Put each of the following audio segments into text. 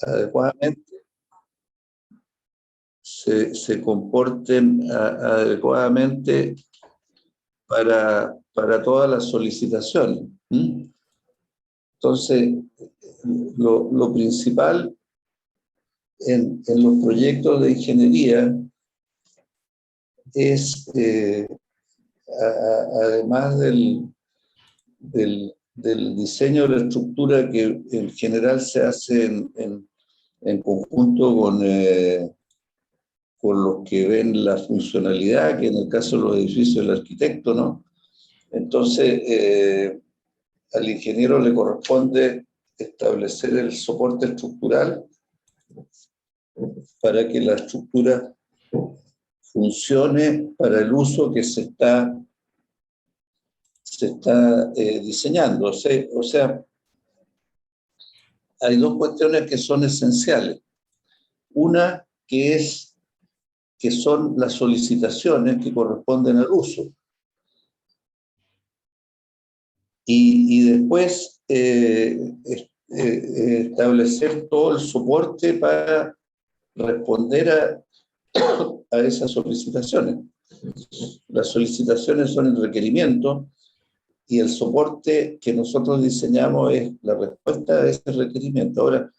adecuadamente, se comporten adecuadamente para todas las solicitaciones. Entonces, lo principal en los proyectos de ingeniería es, además del diseño de la estructura que en general se hace en conjunto con los que ven la funcionalidad, que en el caso de los edificios del arquitecto, ¿no? Entonces, al ingeniero le corresponde establecer el soporte estructural para que la estructura funcione para el uso que se está diseñando. O sea, hay dos cuestiones que son esenciales. Una que son las solicitaciones que corresponden al uso. Y después establecer todo el soporte para responder a esas solicitaciones. Las solicitaciones son el requerimiento y el soporte que nosotros diseñamos es la respuesta a ese requerimiento. Ahora,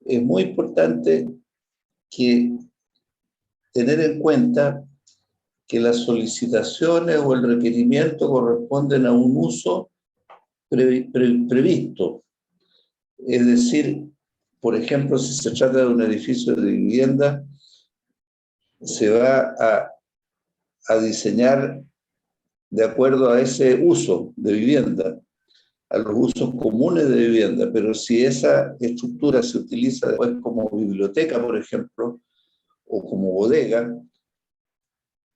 es muy importante tener en cuenta que las solicitaciones o el requerimiento corresponden a un uso previsto. Es decir, por ejemplo, si se trata de un edificio de vivienda, se va a diseñar de acuerdo a ese uso de vivienda, a los usos comunes de vivienda, pero si esa estructura se utiliza después como biblioteca, por ejemplo, o como bodega,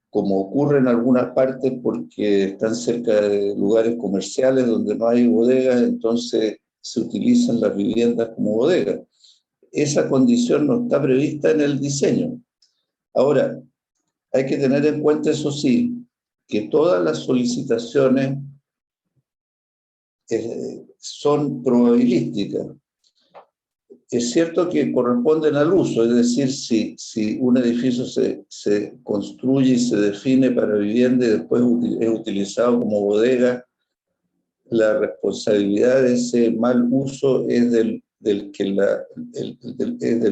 como ocurre en algunas partes porque están cerca de lugares comerciales donde no hay bodegas, entonces se utilizan las viviendas como bodegas. Esa condición no está prevista en el diseño. Ahora, hay que tener en cuenta, eso sí, que todas las solicitaciones son probabilísticas. Es cierto que corresponden al uso, es decir, si un edificio se construye y se define para vivienda y después es utilizado como bodega, la responsabilidad de ese mal uso es del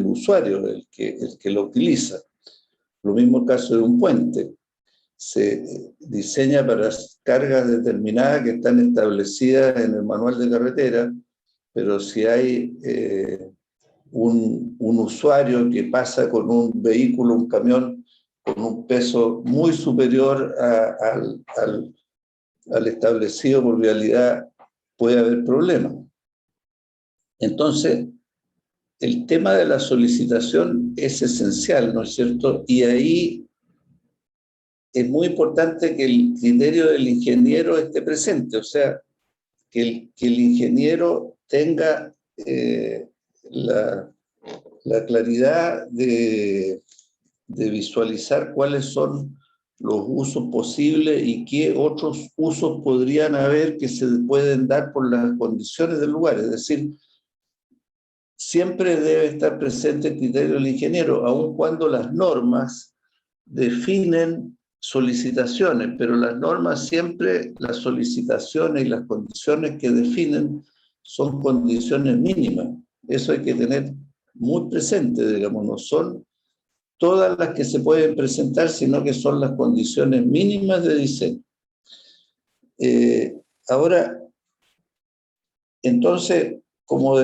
usuario, el que lo utiliza. Lo mismo caso de un puente. Se diseña para cargas determinadas que están establecidas en el manual de carretera, pero si hay un usuario que pasa con un vehículo, un camión, con un peso muy superior al establecido por vialidad, puede haber problemas. Entonces, el tema de la solicitación es esencial, ¿no es cierto? Y ahí es muy importante que el criterio del ingeniero esté presente, o sea, que el ingeniero tenga la claridad de visualizar cuáles son los usos posibles y qué otros usos podrían haber que se pueden dar por las condiciones del lugar. Es decir, siempre debe estar presente el criterio del ingeniero, aun cuando las normas definen solicitaciones, pero las normas siempre, las solicitaciones y las condiciones que definen son condiciones mínimas. Eso hay que tener muy presente, digamos, no son todas las que se pueden presentar, sino que son las condiciones mínimas de diseño. Ahora, entonces, como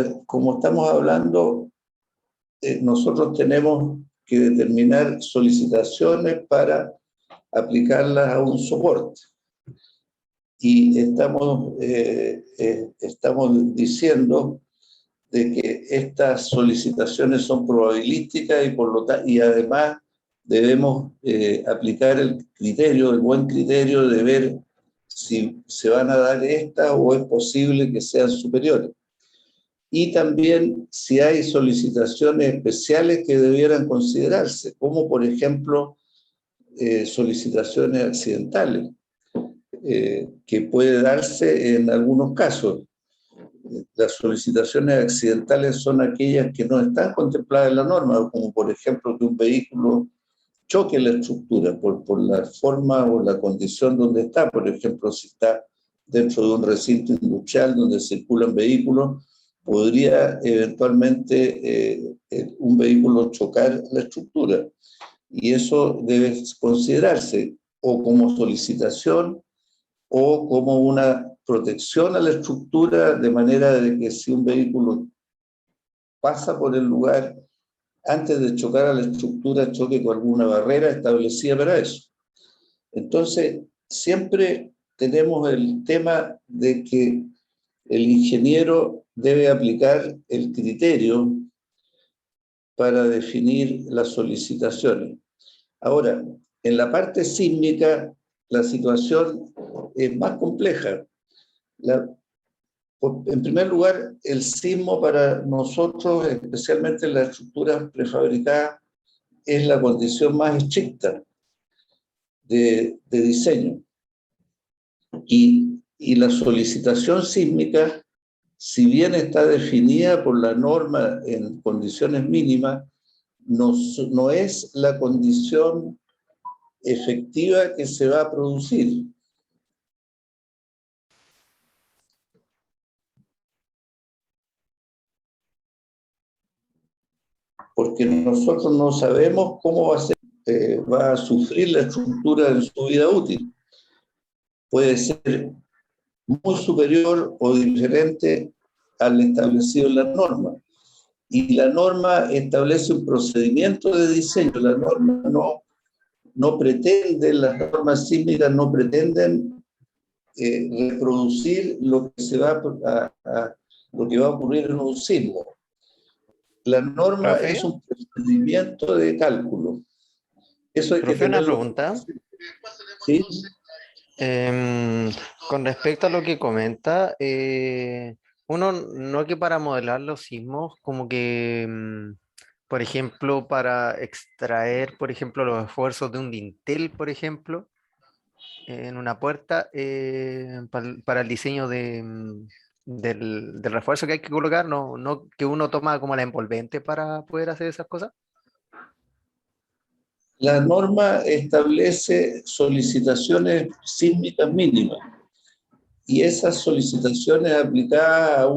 estamos hablando, nosotros tenemos que determinar solicitaciones para aplicarlas a un soporte. Y estamos diciendo de que estas solicitaciones son probabilísticas y además debemos aplicar el buen criterio de ver si se van a dar estas o es posible que sean superiores. Y también si hay solicitaciones especiales que debieran considerarse, como por ejemplo solicitaciones accidentales, que puede darse en algunos casos. las solicitaciones accidentales son aquellas que no están contempladas en la norma, como por ejemplo que un vehículo choque la estructura por la forma o la condición donde está. Por ejemplo, si está dentro de un recinto industrial donde circulan vehículos, podría eventualmente un vehículo chocar la estructura. Y eso debe considerarse o como solicitación o como una protección a la estructura, de manera de que si un vehículo pasa por el lugar, antes de chocar a la estructura, choque con alguna barrera establecida para eso. Entonces, siempre tenemos el tema de que el ingeniero debe aplicar el criterio para definir las solicitaciones. Ahora, en la parte sísmica, la situación es más compleja. En primer lugar, el sismo para nosotros, especialmente en las estructuras prefabricadas, es la condición más estricta de diseño. Y la solicitación sísmica, si bien está definida por la norma en condiciones mínimas, no es la condición efectiva que se va a producir. Porque nosotros no sabemos cómo va a sufrir la estructura en su vida útil. Puede ser muy superior o diferente al establecido en la norma. Y la norma establece un procedimiento de diseño. La norma no pretende, las normas sísmicas no pretenden reproducir lo que lo que va a ocurrir en un sismo. La norma Profe, es un procedimiento de cálculo. Eso hay que profe, una tenerlo. pregunta. ¿Sí? Em, con respecto a lo que comenta, uno no que para modelar los sismos, como que, por ejemplo, para extraer, por ejemplo, los esfuerzos de un dintel, por ejemplo, en una puerta, para el diseño del refuerzo que hay que colocar, no que uno toma como la envolvente para poder hacer esas cosas. La norma establece solicitaciones sísmicas mínimas y esas solicitaciones aplicadas a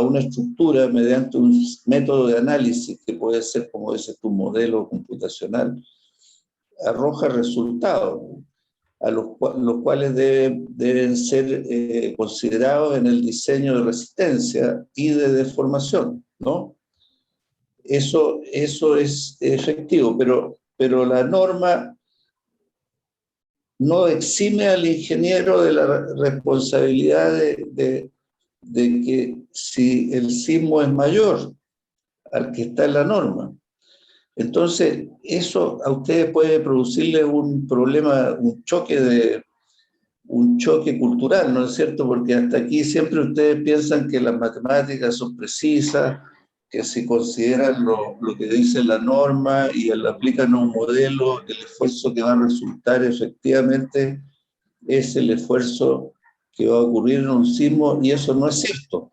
una estructura mediante un método de análisis que puede ser, como dices tu modelo computacional, arroja resultados a los cuales deben ser considerados en el diseño de resistencia y de deformación, ¿no? Eso es efectivo, pero la norma no exime al ingeniero de la responsabilidad de que si el sismo es mayor al que está en la norma. Entonces, eso a ustedes puede producirle un problema, un choque cultural, ¿no es cierto? Porque hasta aquí siempre ustedes piensan que las matemáticas son precisas, que si consideran lo que dice la norma y la aplican a un modelo, el esfuerzo que va a resultar efectivamente es el esfuerzo que va a ocurrir en un sismo, y eso no es cierto.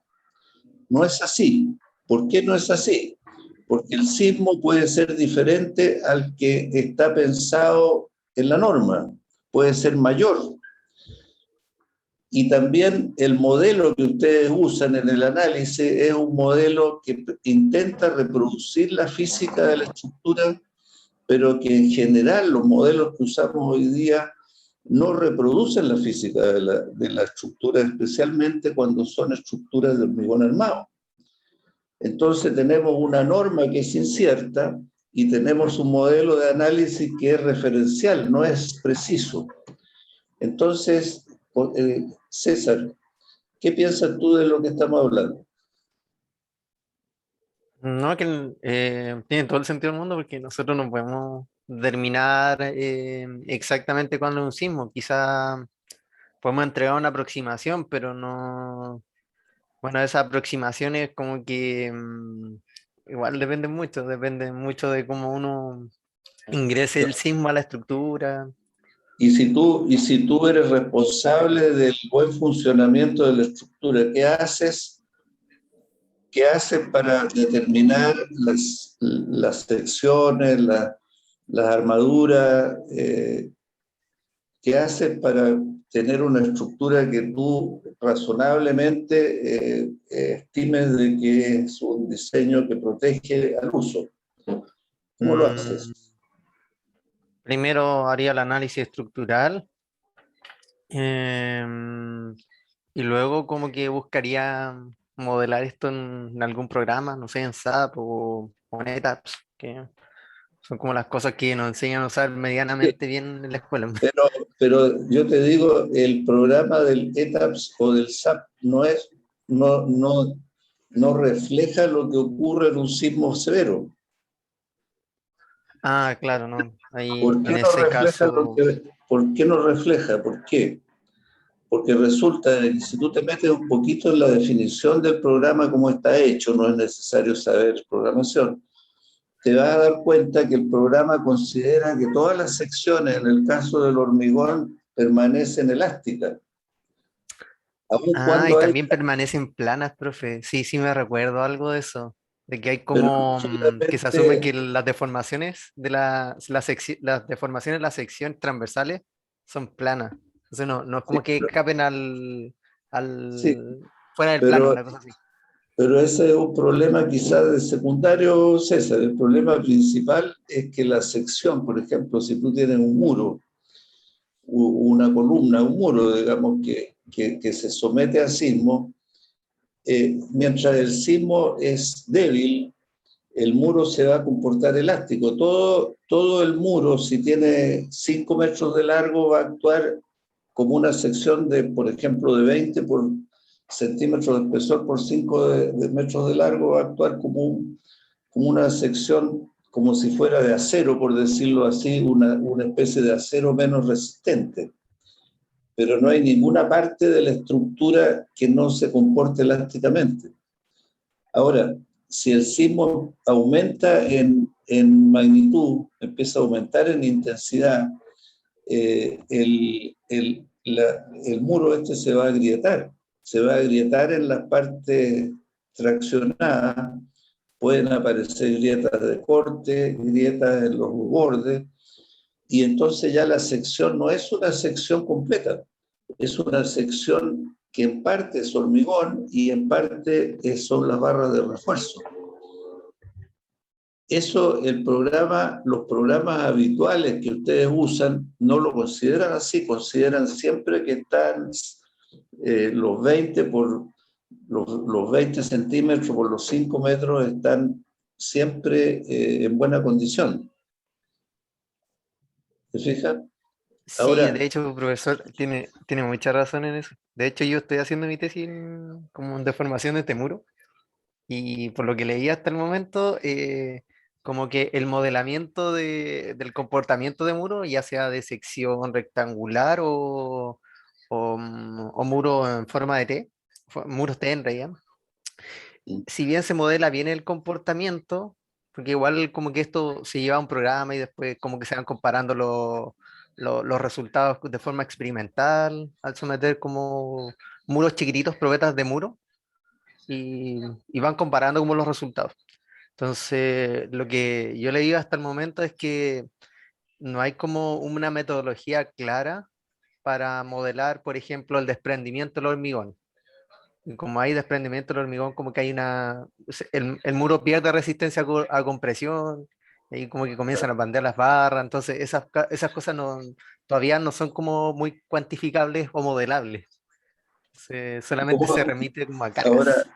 No es así. ¿Por qué no es así? Porque el sismo puede ser diferente al que está pensado en la norma, puede ser mayor. Y también el modelo que ustedes usan en el análisis es un modelo que intenta reproducir la física de la estructura, pero que en general los modelos que usamos hoy día no reproducen la física de la estructura, especialmente cuando son estructuras de hormigón armado. Entonces tenemos una norma que es incierta y tenemos un modelo de análisis que es referencial, no es preciso. Entonces, César, ¿qué piensas tú de lo que estamos hablando? No, que tiene todo el sentido del mundo porque nosotros no podemos determinar exactamente cuándo es un sismo. Quizá podemos entregar una aproximación, pero no. Bueno, esa aproximación es como que igual depende mucho de cómo uno ingrese el sismo a la estructura. Y si tú eres responsable del buen funcionamiento de la estructura, ¿qué haces ¿qué hacen para determinar las secciones, las armaduras? ¿Qué hacen para tener una estructura que tú razonablemente estimes de que es un diseño que protege al uso? ¿Cómo lo Mm, haces? primero haría el análisis estructural, em, y luego como que buscaría modelar esto en algún programa, no sé, en SAP o en ETAPS, que son como las cosas que nos enseñan a usar Sí, medianamente bien en la escuela. pero, pero yo te digo, el programa del ETAPS o del SAP no, no, no refleja lo que ocurre en un sismo severo. Ah, claro, no. Ahí ¿Por qué en no ese refleja caso, por qué no refleja? ¿Por qué? Porque resulta que si tú te metes un poquito en la definición del programa, cómo está hecho, no es necesario saber programación, te vas a dar cuenta que el programa considera que todas las secciones, en el caso del hormigón, permanecen elásticas, aun y cuando hay, también permanecen planas, profe. Sí, sí me recuerdo algo de eso. De que hay pero no como que se asume que solamente, las deformaciones de las deformaciones de las secciones transversales son planas. Entonces no es sí, como que escapen sí, al fuera del plano, pero, una cosa así. pero ese es un problema quizás de secundario, César. El problema principal es que la sección, por ejemplo, si tú tienes un muro, una columna, un muro, digamos, que se somete a sismo, mientras el sismo es débil, el muro se va a comportar elástico. Todo el muro, si tiene 5 metros de largo, va a actuar como una sección de, por ejemplo, de 20 por centímetros de espesor por 5 de metros de largo, va a actuar como una sección, como si fuera de acero, por decirlo así, una especie de acero menos resistente. Pero no hay ninguna parte de la estructura que no se comporte elásticamente. Ahora, si el sismo aumenta en magnitud, empieza a aumentar en intensidad, el muro este se va a agrietar en las partes traccionadas, pueden aparecer grietas de corte, grietas en los bordes, y entonces ya la sección no es una sección completa, es una sección que en parte es hormigón y en parte son las barras de refuerzo. Eso, los programas habituales que ustedes usan no lo consideran así, consideran siempre que están los 20 por los 20 centímetros por los 5 metros están siempre en buena condición. ¿Te fijas? Sí, de Ahora, hecho, profesor, tiene mucha razón en eso. De hecho, yo estoy haciendo mi tesis como en deformación de este muro. Y por lo que leí hasta el momento, como que el modelamiento del comportamiento de muro, ya sea de sección rectangular o muro en forma de T, muros T en realidad, si bien se modela bien el comportamiento, porque igual como que esto se lleva a un programa y después como que se van comparando los resultados de forma experimental al someter como muros chiquititos, probetas de muro, y van comparando como los resultados. Entonces, lo que yo leí hasta el momento es que no hay como una metodología clara para modelar, por ejemplo, el desprendimiento del hormigón. Y como hay desprendimiento del hormigón, como que hay el muro pierde resistencia a compresión, y como que comienzan a bandear las barras, entonces esas cosas todavía no son como muy cuantificables o modelables. Solamente se ¿cómo, remite como a ahora, cargas.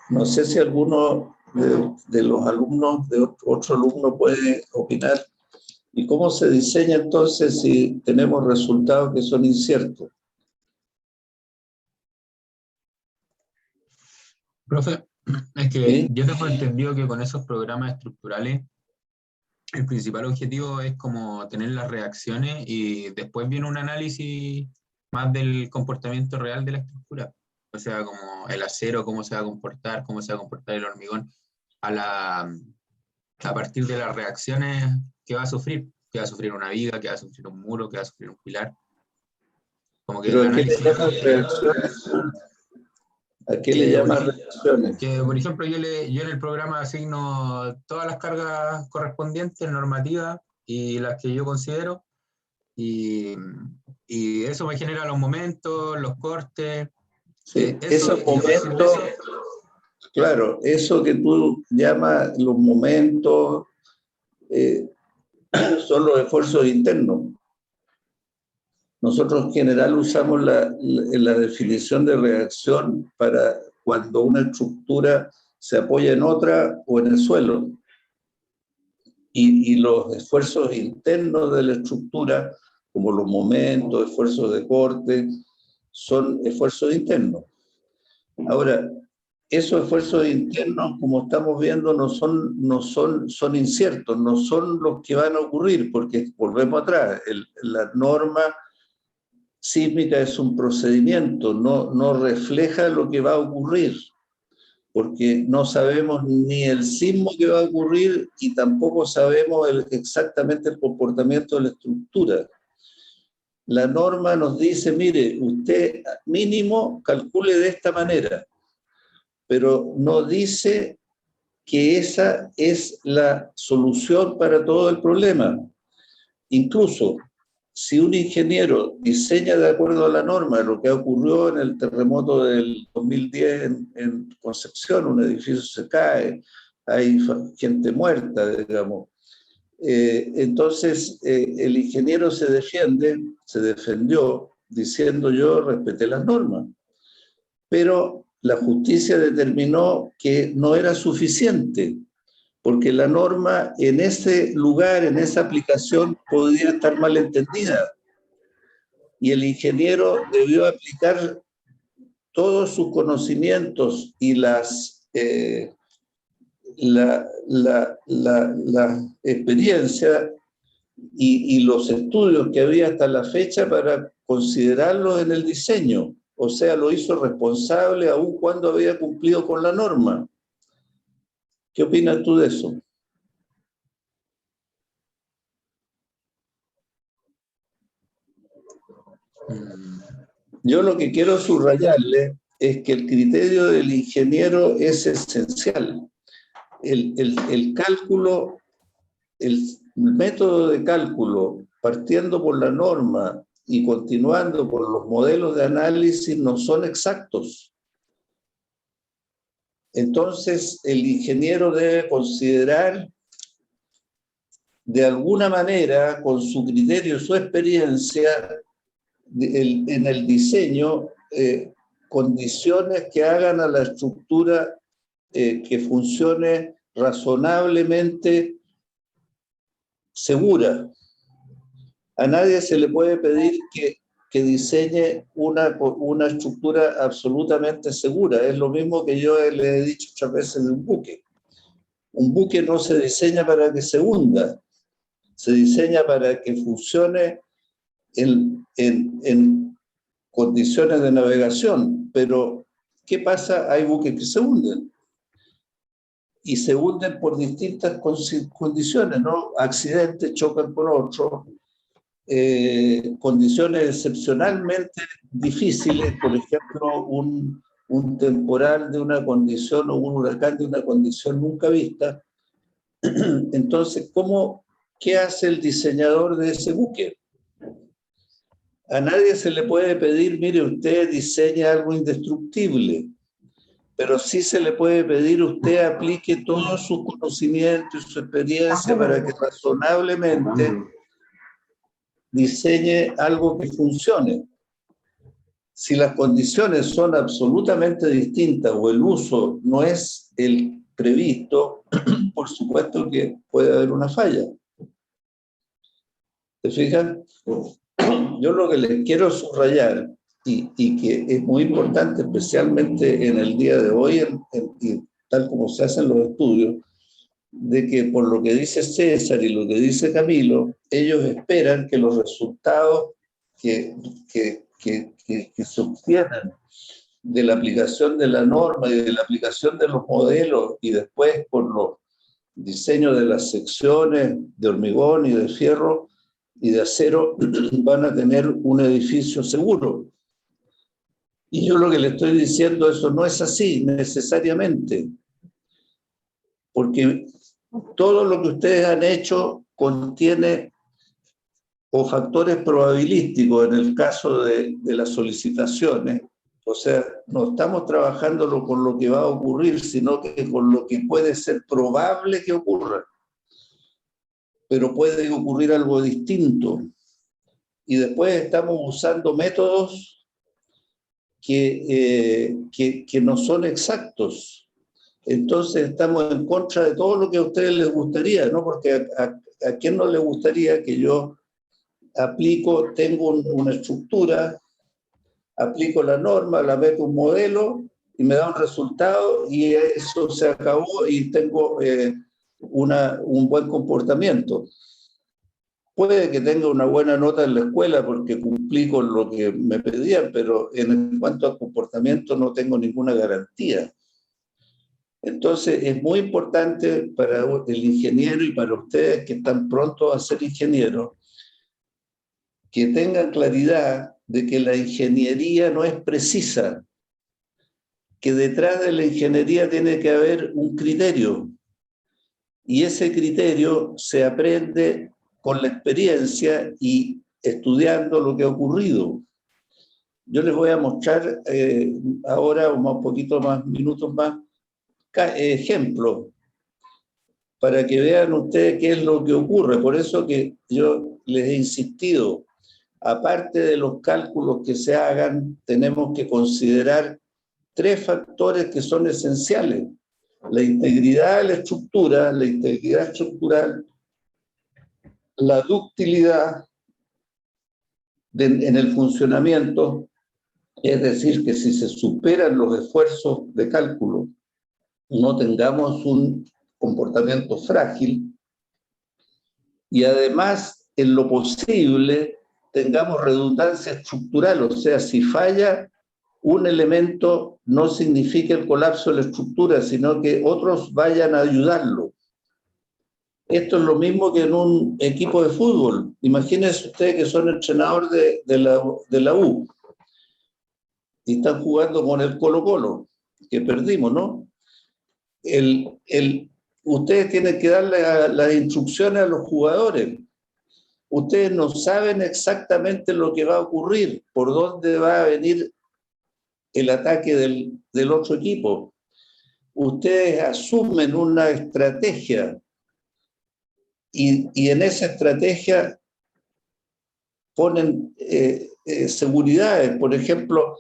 no sé si alguno de los alumnos, de otro alumno puede opinar. ¿Y cómo se diseña entonces si tenemos resultados que son inciertos? Profe, es que ¿Sí? yo tengo entendido que con esos programas estructurales el principal objetivo es como tener las reacciones y después viene un análisis más del comportamiento real de la estructura. O sea, como el acero, cómo se va a comportar, cómo se va a comportar el hormigón a partir de las reacciones que va a sufrir una viga, que va a sufrir un muro, que va a sufrir un pilar. Como que Pero el ¿a qué le análisis llaman reacciones? ¿A qué le llamas reacciones? Que, por ejemplo, yo en el programa asigno todas las cargas correspondientes, normativas, y las que yo considero, y eso me genera los momentos, los cortes. Sí, Eso, esos y a partir de momentos, eso, claro, eso que tú llamas los momentos, son los esfuerzos internos. Nosotros en general usamos la definición de reacción para cuando una estructura se apoya en otra o en el suelo. Y los esfuerzos internos de la estructura, como los momentos, esfuerzos de corte, son esfuerzos internos. Ahora, esos esfuerzos internos, como estamos viendo, son inciertos, no son los que van a ocurrir, porque volvemos atrás, la norma sísmica es un procedimiento, no refleja lo que va a ocurrir, porque no sabemos ni el sismo que va a ocurrir y tampoco sabemos exactamente el comportamiento de la estructura. La norma nos dice, mire, usted mínimo calcule de esta manera, pero no dice que esa es la solución para todo el problema. Incluso, si un ingeniero diseña de acuerdo a la norma, lo que ocurrió en el terremoto del 2010 en Concepción, un edificio se cae, hay gente muerta, digamos. Entonces, el ingeniero se defendió, diciendo yo respeté las normas. Pero la justicia determinó que no era suficiente, porque la norma en ese lugar, en esa aplicación, podía estar mal entendida. Y el ingeniero debió aplicar todos sus conocimientos y la experiencia y los estudios que había hasta la fecha para considerarlos en el diseño. O sea, lo hizo responsable aun cuando había cumplido con la norma. ¿Qué opinas tú de eso? Yo lo que quiero subrayarle es que el criterio del ingeniero es esencial. El cálculo, el método de cálculo, partiendo por la norma y continuando por los modelos de análisis, no son exactos. Entonces, el ingeniero debe considerar de alguna manera, con su criterio, su experiencia, en el diseño, condiciones que hagan a la estructura que funcione razonablemente segura. A nadie se le puede pedir que diseñe una estructura absolutamente segura. Es lo mismo que yo le he dicho muchas veces de un buque. Un buque no se diseña para que se hunda, se diseña para que funcione en condiciones de navegación. Pero, ¿qué pasa? Hay buques que se hunden. Y se hunden por distintas condiciones, ¿no? Accidentes, chocan con otros, condiciones excepcionalmente difíciles, por ejemplo, un temporal de una condición o un huracán de una condición nunca vista. Entonces, ¿qué hace el diseñador de ese buque? A nadie se le puede pedir, mire, usted diseña algo indestructible, pero sí se le puede pedir, usted aplique todos sus conocimientos y su experiencia para que razonablemente diseñe algo que funcione. Si las condiciones son absolutamente distintas o el uso no es el previsto, por supuesto que puede haber una falla. ¿Te fijas? Yo lo que les quiero subrayar, y que es muy importante, especialmente en el día de hoy, y tal como se hacen los estudios, de que por lo que dice César y lo que dice Camilo, ellos esperan que los resultados que se obtienen de la aplicación de la norma y de la aplicación de los modelos y después por los diseños de las secciones de hormigón y de fierro y de acero van a tener un edificio seguro. Y yo lo que le estoy diciendo, eso no es así necesariamente, porque todo lo que ustedes han hecho contiene o factores probabilísticos en el caso de las solicitaciones. O sea, no estamos trabajando con lo que va a ocurrir, sino que con lo que puede ser probable que ocurra. Pero puede ocurrir algo distinto. Y después estamos usando métodos que no son exactos. Entonces estamos en contra de todo lo que a ustedes les gustaría, ¿no? Porque a quién no le gustaría que yo aplico, tengo una estructura, aplico la norma, la meto un modelo y me da un resultado y eso se acabó y tengo un buen comportamiento. Puede que tenga una buena nota en la escuela porque cumplí con lo que me pedían, pero en cuanto al comportamiento no tengo ninguna garantía. Entonces es muy importante para el ingeniero y para ustedes que están prontos a ser ingenieros, que tengan claridad de que la ingeniería no es precisa, que detrás de la ingeniería tiene que haber un criterio, y ese criterio se aprende con la experiencia y estudiando lo que ha ocurrido. Yo les voy a mostrar ahora, un poquito más, minutos más, ejemplos, para que vean ustedes qué es lo que ocurre. Por eso que yo les he insistido, aparte de los cálculos que se hagan, tenemos que considerar 3 factores que son esenciales: la integridad de la estructura, la integridad estructural, la ductilidad en el funcionamiento, es decir, que si se superan los esfuerzos de cálculo, no tengamos un comportamiento frágil, y además, en lo posible, tengamos redundancia estructural, o sea, si falla un elemento no significa el colapso de la estructura, sino que otros vayan a ayudarlo. Esto es lo mismo que en un equipo de fútbol. Imagínense ustedes que son entrenadores de la U y están jugando con el Colo-Colo, que perdimos, ¿no? Ustedes tienen que darle las instrucciones a los jugadores. Ustedes no saben exactamente lo que va a ocurrir, por dónde va a venir el ataque del otro equipo. Ustedes asumen una estrategia y en esa estrategia ponen seguridades. Por ejemplo,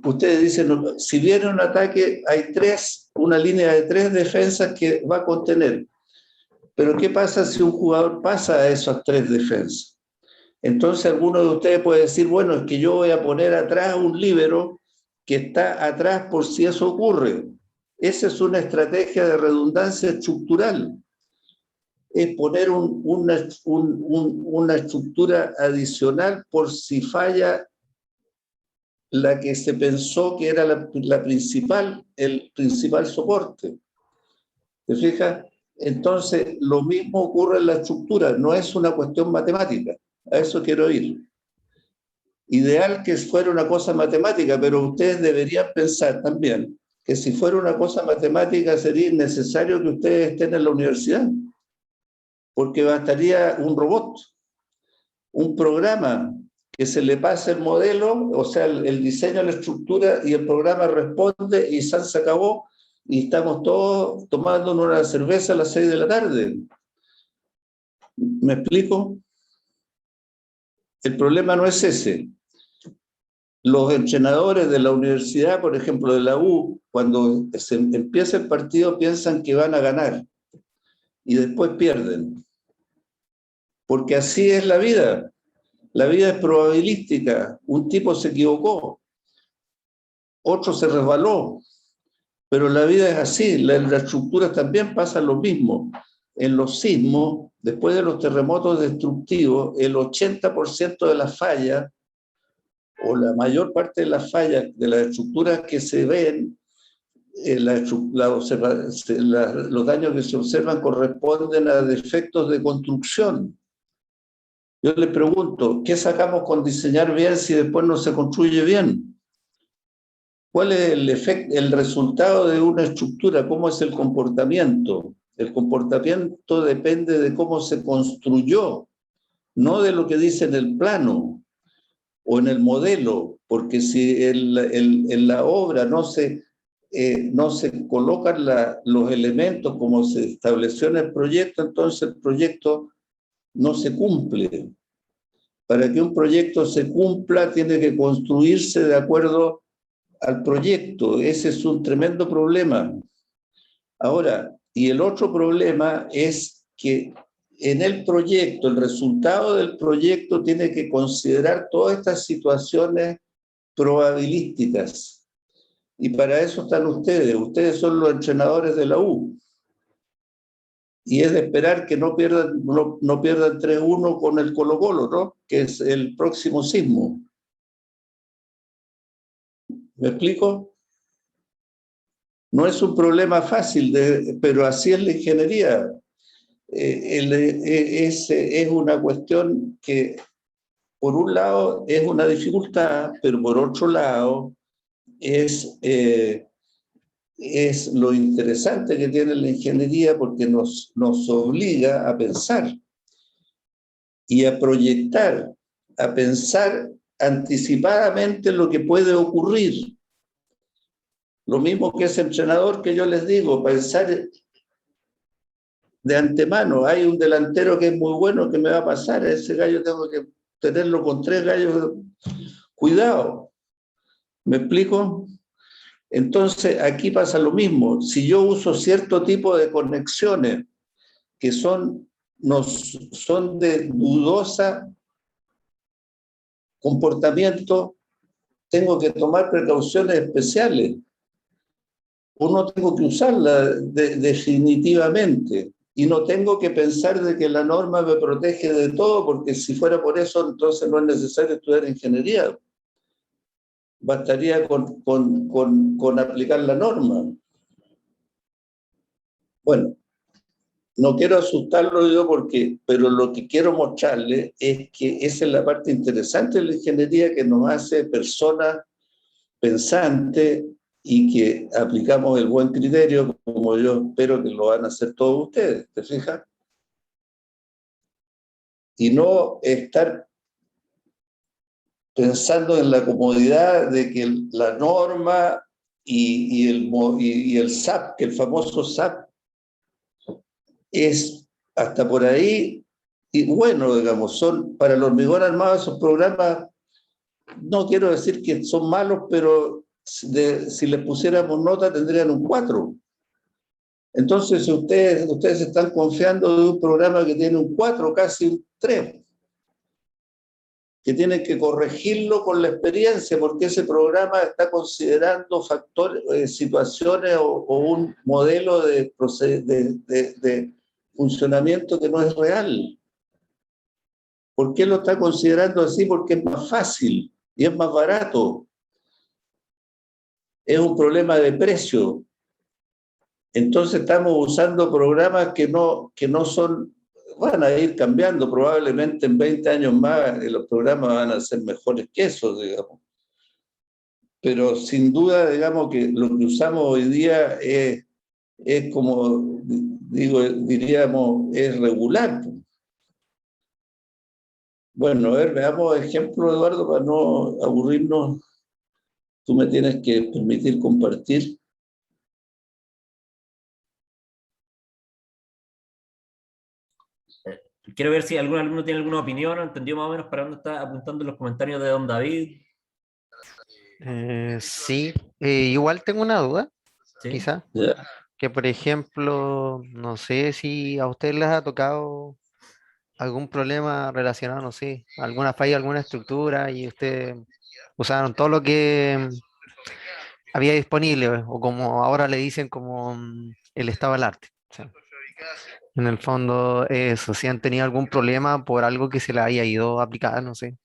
ustedes dicen, si viene un ataque, hay una línea de 3 defensas que va a contener. Pero ¿qué pasa si un jugador pasa a esas 3 defensas? Entonces alguno de ustedes puede decir, bueno, es que yo voy a poner atrás un líbero que está atrás por si eso ocurre. Esa es una estrategia de redundancia estructural. Es poner una estructura adicional por si falla la que se pensó que era el principal soporte. ¿Te fijas? Entonces, lo mismo ocurre en la estructura, no es una cuestión matemática. A eso quiero ir. Ideal que fuera una cosa matemática, pero ustedes deberían pensar también que si fuera una cosa matemática sería innecesario que ustedes estén en la universidad, porque bastaría un robot, un programa que se le pase el modelo, o sea, el diseño, la estructura, y el programa responde y se acabó, y estamos todos tomando una cerveza a las 6 de la tarde. ¿Me explico? El problema no es ese. Los entrenadores de la universidad, por ejemplo, de la U, cuando se empieza el partido piensan que van a ganar y después pierden. Porque así es la vida. La vida es probabilística. Un tipo se equivocó, otro se resbaló, pero la vida es así. En las estructuras también pasa lo mismo. En los sismos, después de los terremotos destructivos, el 80% de las fallas, o la mayor parte de las fallas de las estructuras que se ven, los daños que se observan corresponden a defectos de construcción. Yo les pregunto, ¿qué sacamos con diseñar bien si después no se construye bien? ¿Cuál es el efecto, el resultado de una estructura? ¿Cómo es el comportamiento? El comportamiento depende de cómo se construyó, no de lo que dice en el plano o en el modelo, porque si en la obra no se colocan los elementos como se estableció en el proyecto, entonces el proyecto no se cumple. Para que un proyecto se cumpla, tiene que construirse de acuerdo al proyecto. Ese es un tremendo problema. Ahora, y el otro problema es que en el proyecto, el resultado del proyecto tiene que considerar todas estas situaciones probabilísticas. Y para eso están ustedes. Ustedes son los entrenadores de la U. Y es de esperar que no pierdan 3-1 con el Colo-Colo, ¿no? Que es el próximo sismo. ¿Me explico? No es un problema fácil, pero así es la ingeniería. Es una cuestión que, por un lado, es una dificultad, pero por otro lado, es lo interesante que tiene la ingeniería porque nos obliga a pensar y a proyectar, a pensar anticipadamente lo que puede ocurrir. Lo mismo que ese entrenador que yo les digo, pensar de antemano. Hay un delantero que es muy bueno, que me va a pasar, a ese gallo tengo que tenerlo con 3 gallos. Cuidado, ¿me explico? Entonces, aquí pasa lo mismo. Si yo uso cierto tipo de conexiones que son de dudosa comportamiento, tengo que tomar precauciones especiales. Uno tengo que usarla definitivamente. Y no tengo que pensar de que la norma me protege de todo, porque si fuera por eso, entonces no es necesario estudiar ingeniería. Bastaría con aplicar la norma. Bueno, no quiero asustarlo yo pero lo que quiero mostrarle es que esa es la parte interesante de la ingeniería que nos hace personas pensantes y que aplicamos el buen criterio, como yo espero que lo van a hacer todos ustedes, ¿te fijas? Y no estar pensando en la comodidad de que la norma y el SAP, que el famoso SAP, es hasta por ahí, y bueno, digamos, son para el hormigón armado esos programas, no quiero decir que son malos, pero si les pusiéramos nota tendrían un 4. Entonces, si ustedes están confiando de un programa que tiene un 4, casi un 3, que tienen que corregirlo con la experiencia, porque ese programa está considerando factores, situaciones o un modelo de funcionamiento que no es real. ¿Por qué lo está considerando así? Porque es más fácil y es más barato. Es un problema de precio. Entonces estamos usando programas que no son, van a ir cambiando, probablemente en 20 años más los programas van a ser mejores que esos, digamos. Pero sin duda, digamos que lo que usamos hoy día es como, diríamos, es regular. Bueno, a ver, veamos ejemplos, Eduardo, para no aburrirnos. Tú me tienes que permitir compartir. Quiero ver si algún alumno tiene alguna opinión o entendió más o menos para dónde está apuntando los comentarios de don David. Sí, igual tengo una duda, ¿Sí? quizá, ¿Ya? que por ejemplo, no sé si a ustedes les ha tocado algún problema relacionado, no sé, alguna falla, alguna estructura y ustedes usaron todo lo que había disponible, o como ahora le dicen como el estado del arte. O sea, en el fondo, eso, si han tenido algún problema por algo que se le haya ido a aplicar, no sé.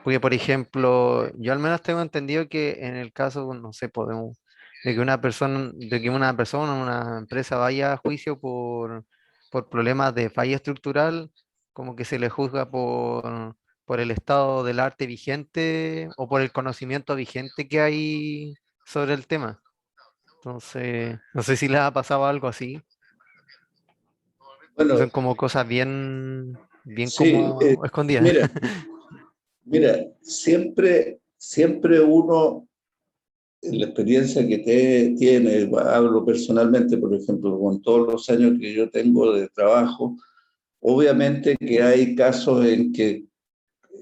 Porque, por ejemplo, yo al menos tengo entendido que en el caso, no sé, podemos, de que una persona, una empresa vaya a juicio por problemas de falla estructural, como que se le juzga por el estado del arte vigente o por el conocimiento vigente que hay sobre el tema. Entonces, no sé si les ha pasado algo así. Bueno, Son como cosas bien, bien sí, como escondidas. mira, mira, siempre uno, en la experiencia que tiene, hablo personalmente, por ejemplo, con todos los años que yo tengo de trabajo, obviamente que hay casos en que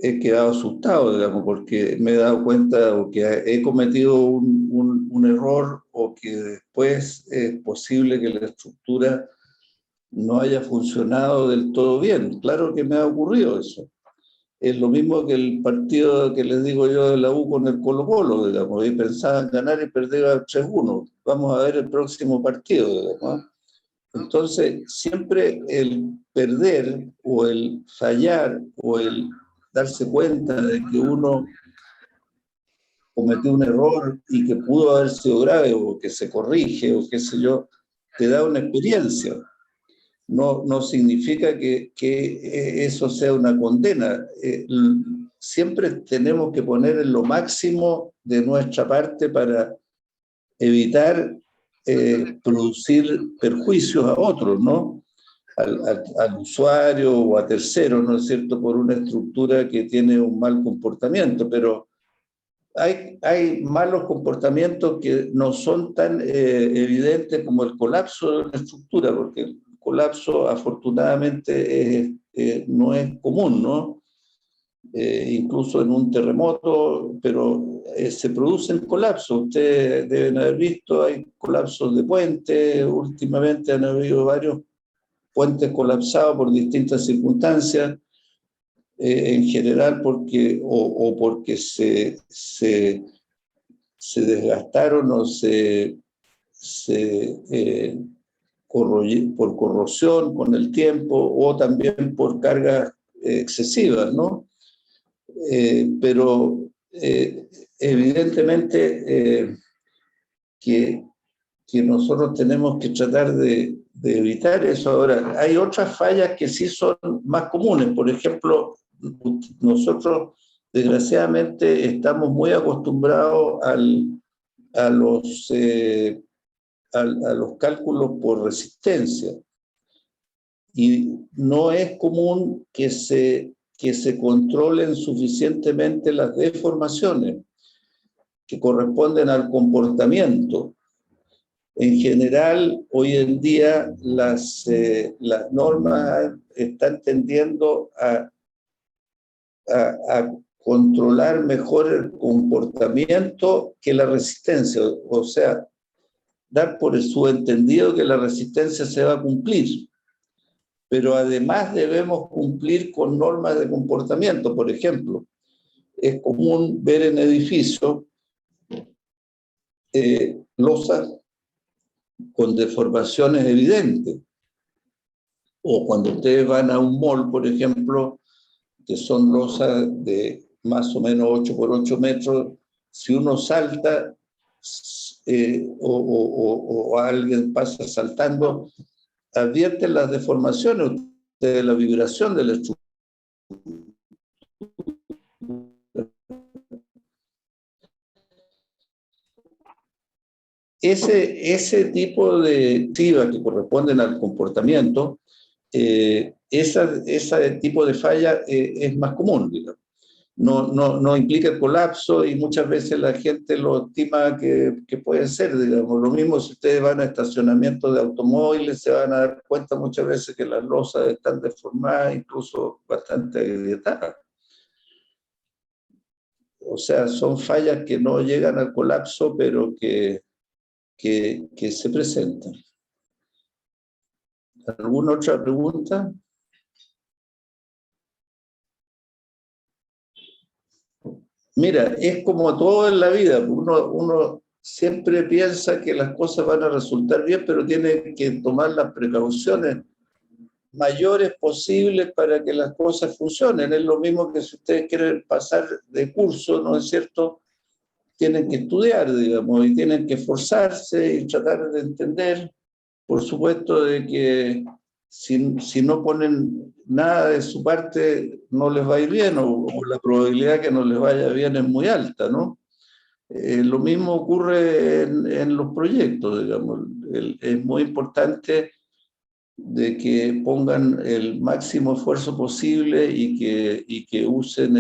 he quedado asustado, digamos, porque me he dado cuenta o que he cometido un error o que después es posible que la estructura no haya funcionado del todo bien. Claro que me ha ocurrido eso. Es lo mismo que el partido que les digo yo de la U con el Colo-Colo, digamos, y pensaban ganar y perder 3-1. Vamos a ver el próximo partido, digamos. Entonces, siempre el perder o el fallar o el darse cuenta de que uno cometió un error y que pudo haber sido grave o que se corrige o qué sé yo, te da una experiencia. No significa que eso sea una condena. Siempre tenemos que poner en lo máximo de nuestra parte para evitar producir perjuicios a otros, ¿no? Al usuario o a terceros, ¿no es cierto?, por una estructura que tiene un mal comportamiento, pero hay malos comportamientos que no son tan evidentes como el colapso de una estructura, porque el colapso afortunadamente no es común, ¿no? Incluso en un terremoto, pero se producen colapsos. Ustedes deben haber visto, hay colapsos de puentes, últimamente han habido varios puentes colapsados por distintas circunstancias, en general o porque se desgastaron o por corrosión con el tiempo o también por cargas excesivas, ¿no? Pero evidentemente que nosotros tenemos que tratar de evitar eso. Ahora, hay otras fallas que sí son más comunes. Por ejemplo, nosotros desgraciadamente estamos muy acostumbrados a los cálculos por resistencia y no es común que se controlen suficientemente las deformaciones que corresponden al comportamiento. En general, hoy en día las normas están tendiendo a controlar mejor el comportamiento que la resistencia, o sea, dar por subentendido que la resistencia se va a cumplir. Pero además debemos cumplir con normas de comportamiento. Por ejemplo, es común ver en edificios losas con deformaciones evidentes. O cuando ustedes van a un mall, por ejemplo, que son losas de más o menos 8 por 8 metros, si uno salta o alguien pasa saltando, advierten las deformaciones de la vibración de la estructura. Ese tipo de activas que corresponden al comportamiento, ese tipo de falla es más común, digamos. No implica el colapso y muchas veces la gente lo estima que puede ser, digamos. Lo mismo si ustedes van a estacionamientos de automóviles, se van a dar cuenta muchas veces que las losas están deformadas, incluso bastante agrietadas. O sea, son fallas que no llegan al colapso, pero que se presentan. ¿Alguna otra pregunta? Mira, es como todo en la vida. Uno siempre piensa que las cosas van a resultar bien, pero tiene que tomar las precauciones mayores posibles para que las cosas funcionen. Es lo mismo que si ustedes quieren pasar de curso, ¿no es cierto? Tienen que estudiar, digamos, y tienen que esforzarse y tratar de entender. Por supuesto de que si no ponen nada de su parte, no les va a ir bien, o la probabilidad que no les vaya bien es muy alta, ¿no? Lo mismo ocurre en los proyectos, digamos. Es muy importante de que pongan el máximo esfuerzo posible y que usen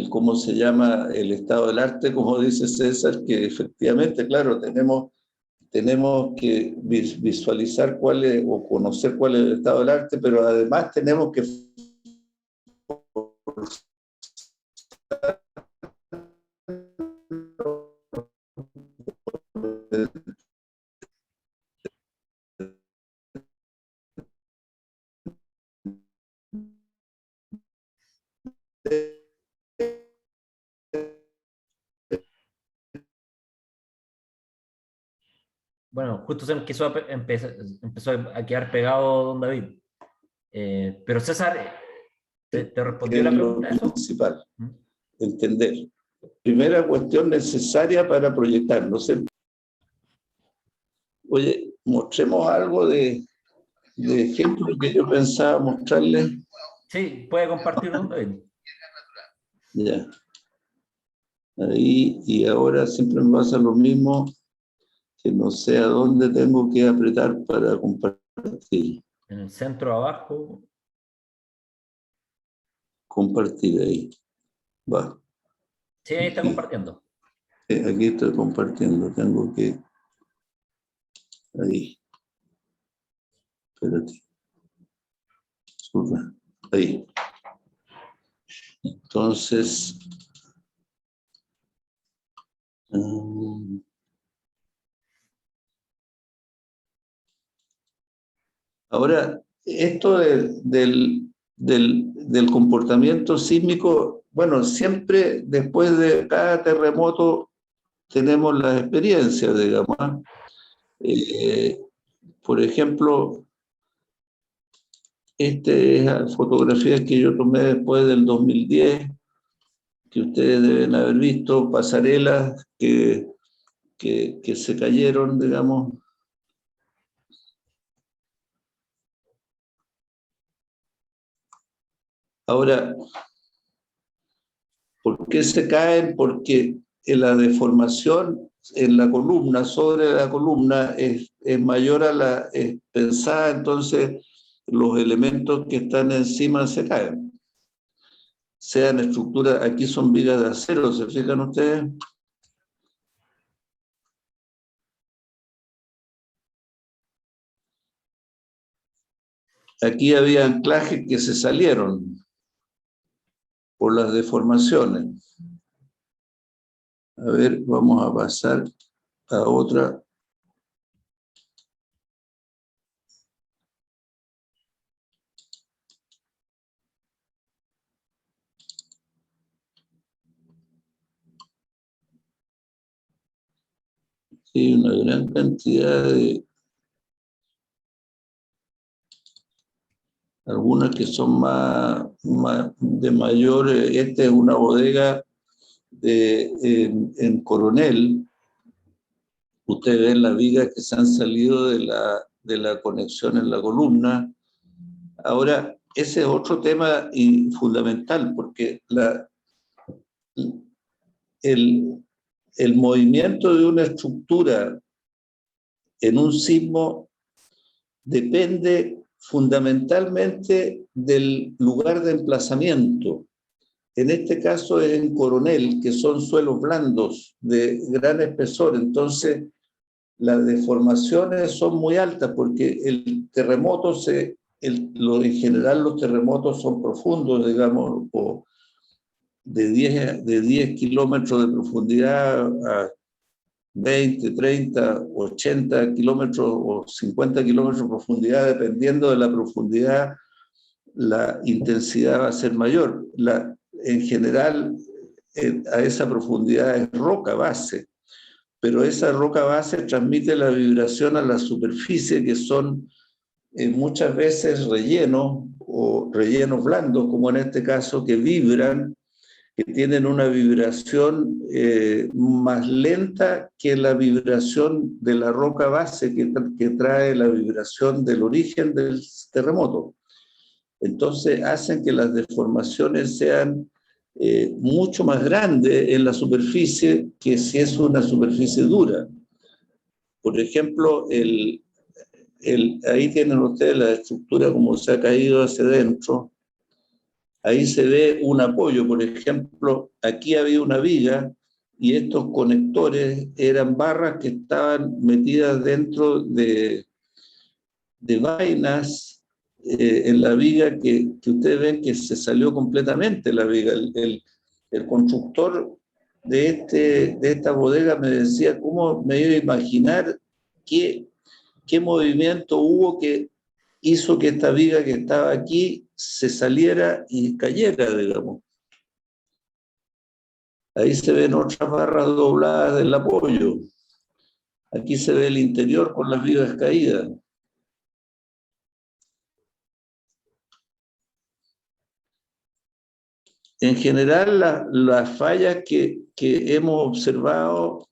¿cómo se llama? El estado del arte, como dice César, que efectivamente, claro, tenemos que visualizar cuál es, o conocer cuál es el estado del arte, pero además tenemos que Bueno, justo se empezó empezó a quedar pegado don David. Pero César, ¿te respondió la es lo pregunta eso? principal, entender. Primera cuestión necesaria para proyectar. No sé. Oye, mostremos algo de ejemplo que yo pensaba mostrarles. Sí, puede compartir don David. Ya. Ahí, y ahora siempre me pasa lo mismo, que no sé a dónde tengo que apretar para compartir. En el centro abajo. Compartir ahí. Va. Sí, ahí está compartiendo. Aquí estoy compartiendo. Tengo que... Ahí. Espérate. Surra. Ahí. Entonces... ahora, esto del comportamiento sísmico, bueno, siempre después de cada terremoto tenemos las experiencias, digamos. Por ejemplo, estas fotografías que yo tomé después del 2010, que ustedes deben haber visto, pasarelas que se cayeron, digamos. Ahora, ¿por qué se caen? Porque la deformación en la columna, sobre la columna, es mayor a la pensada, entonces los elementos que están encima se caen. Sean estructuras, aquí son vigas de acero, ¿se fijan ustedes? Aquí había anclajes que se salieron por las deformaciones. A ver, vamos a pasar a otra. Sí, una gran cantidad de... Algunas que son de mayor... Esta es una bodega en Coronel. Ustedes ven las vigas que se han salido de la conexión en la columna. Ahora, ese es otro tema fundamental, porque el movimiento de una estructura en un sismo depende fundamentalmente del lugar de emplazamiento. En este caso es en Coronel, que son suelos blandos de gran espesor, entonces las deformaciones son muy altas porque el terremoto en general los terremotos son profundos, digamos, o de 10 kilómetros de profundidad a 20, 30, 80 kilómetros o 50 kilómetros de profundidad, dependiendo de la profundidad, la intensidad va a ser mayor. En general, a esa profundidad es roca base, pero esa roca base transmite la vibración a la superficie, que son muchas veces rellenos o rellenos blandos, como en este caso, que vibran, que tienen una vibración más lenta que la vibración de la roca base que trae la vibración del origen del terremoto. Entonces hacen que las deformaciones sean mucho más grande en la superficie que si es una superficie dura. Por ejemplo, ahí tienen ustedes la estructura como se ha caído hacia adentro. Ahí se ve un apoyo, por ejemplo, aquí había una viga y estos conectores eran barras que estaban metidas dentro de vainas en la viga que ustedes ven que se salió completamente la viga. El constructor de esta bodega me decía cómo me iba a imaginar qué movimiento hubo que hizo que esta viga que estaba aquí se saliera y cayera, digamos. Ahí se ven otras barras dobladas del apoyo. Aquí se ve el interior con las vigas caídas. En general, las fallas que hemos observado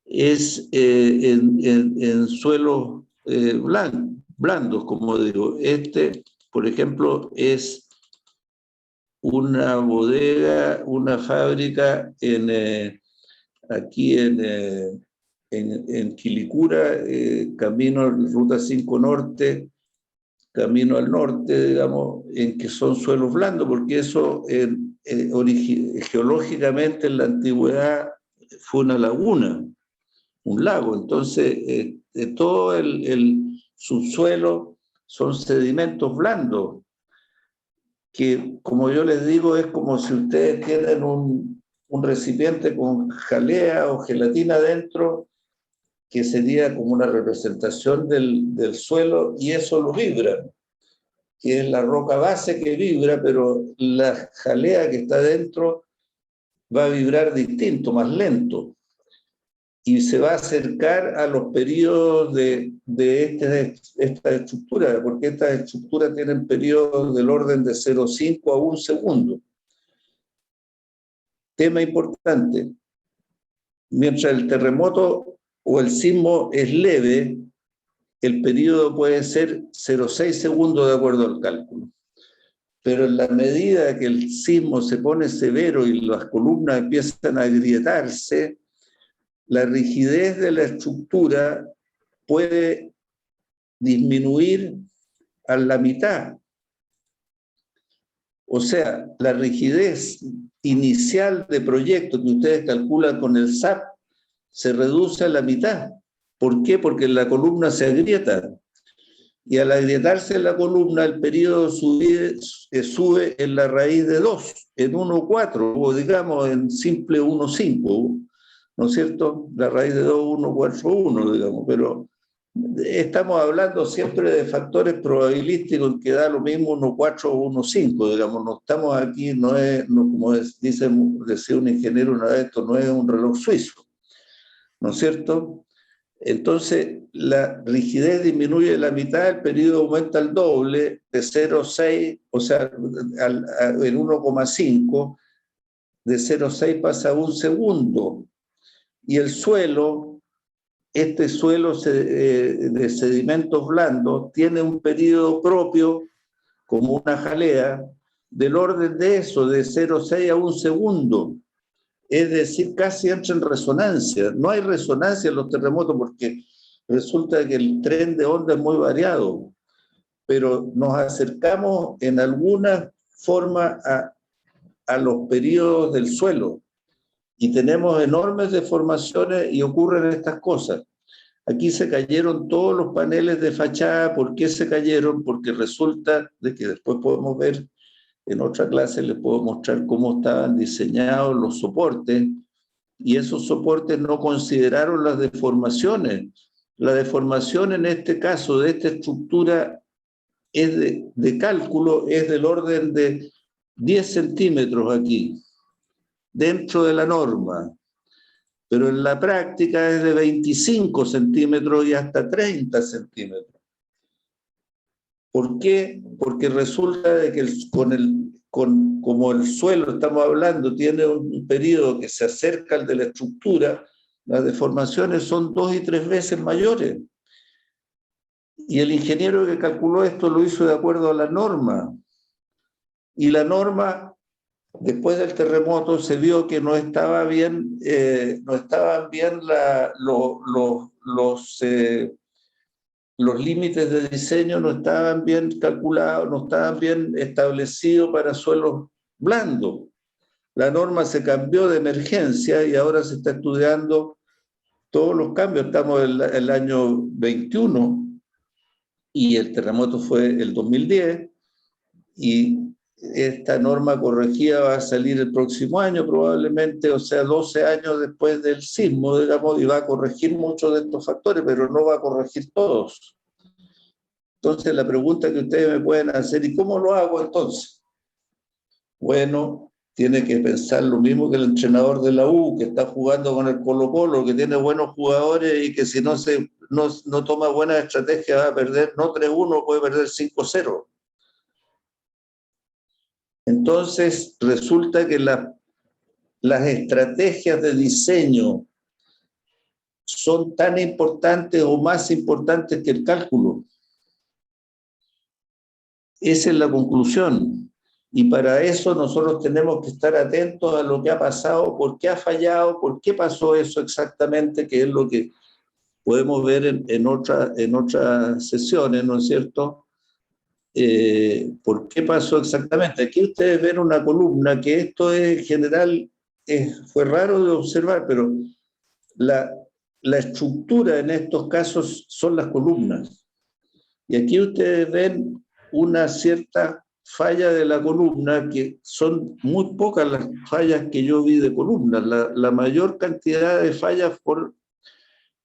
es en suelos blandos, como digo. Por ejemplo, es una bodega, una fábrica aquí en Quilicura, camino a Ruta 5 Norte, camino al norte, digamos, en que son suelos blandos, porque eso geológicamente en la antigüedad fue una laguna, un lago. Entonces, todo el subsuelo son sedimentos blandos, que como yo les digo, es como si ustedes tienen un recipiente con jalea o gelatina dentro, que sería como una representación del suelo, y eso lo vibra, que es la roca base que vibra, pero la jalea que está dentro va a vibrar distinto, más lento, y se va a acercar a los periodos de esta estructura, porque estas estructuras tienen periodos del orden de 0,5 a 1 segundo. Tema importante: mientras el terremoto o el sismo es leve, el periodo puede ser 0,6 segundos de acuerdo al cálculo. Pero en la medida que el sismo se pone severo y las columnas empiezan a agrietarse, la rigidez de la estructura puede disminuir a la mitad. O sea, la rigidez inicial de proyecto que ustedes calculan con el SAP se reduce a la mitad. ¿Por qué? Porque la columna se agrieta. Y al agrietarse la columna, el periodo sube en la raíz de 2, en 1,4, o digamos en simple 1,5, ¿no es cierto? La raíz de 2, 1,4,1, digamos, pero estamos hablando siempre de factores probabilísticos que da lo mismo 1,4 o 1,5, digamos, no estamos aquí, como decía un ingeniero una vez, esto no es un reloj suizo, ¿no es cierto? Entonces, la rigidez disminuye la mitad, el periodo aumenta al doble, de 0,6, o sea, en 1,5, de 0,6 pasa a 1 segundo. Y el suelo, este suelo de sedimentos blandos, tiene un periodo propio, como una jalea, del orden de eso, de 0,6 a 1 segundo. Es decir, casi entra en resonancia. No hay resonancia en los terremotos porque resulta que el tren de onda es muy variado, pero nos acercamos en alguna forma a los periodos del suelo y tenemos enormes deformaciones y ocurren estas cosas. Aquí se cayeron todos los paneles de fachada. ¿Por qué se cayeron? Porque resulta de que después podemos ver, en otra clase les puedo mostrar cómo estaban diseñados los soportes, y esos soportes no consideraron las deformaciones. La deformación en este caso de esta estructura es de cálculo, es del orden de 10 centímetros aquí, dentro de la norma, pero en la práctica es de 25 centímetros y hasta 30 centímetros. ¿Por qué? Porque resulta de que como el suelo, estamos hablando, tiene un periodo que se acerca al de la estructura, las deformaciones son 2 y 3 veces mayores. Y el ingeniero que calculó esto lo hizo de acuerdo a la norma. Y la norma después del terremoto se vio que no estaban bien los límites de diseño, no estaban bien calculados, no estaban bien establecidos para suelos blandos. La norma se cambió de emergencia y ahora se está estudiando todos los cambios. Estamos en el año 21 y el terremoto fue el 2010 y esta norma corregida va a salir el próximo año probablemente, o sea, 12 años después del sismo, digamos, y va a corregir muchos de estos factores, pero no va a corregir todos. Entonces, la pregunta que ustedes me pueden hacer, ¿y cómo lo hago entonces? Bueno, tiene que pensar lo mismo que el entrenador de la U, que está jugando con el Colo-Colo, que tiene buenos jugadores y que si no toma buenas estrategias va a perder, no 3-1, puede perder 5-0. Entonces, resulta que las estrategias de diseño son tan importantes o más importantes que el cálculo. Esa es la conclusión. Y para eso nosotros tenemos que estar atentos a lo que ha pasado, por qué ha fallado, por qué pasó eso exactamente, que es lo que podemos ver en otras sesiones, ¿no es cierto? ¿Por qué pasó exactamente? Aquí ustedes ven una columna, que esto es, en general fue raro de observar, pero la estructura en estos casos son las columnas. Y aquí ustedes ven una cierta falla de la columna, que son muy pocas las fallas que yo vi de columnas. La mayor cantidad de fallas por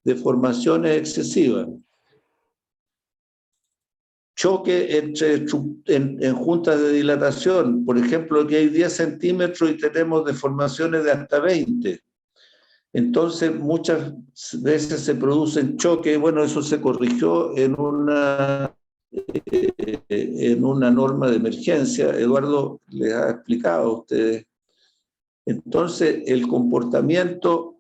deformaciones excesivas. Choque en juntas de dilatación, por ejemplo, que hay 10 centímetros y tenemos deformaciones de hasta 20. Entonces, muchas veces se producen choques. Bueno, eso se corrigió en una norma de emergencia. Eduardo les ha explicado a ustedes. Entonces, el comportamiento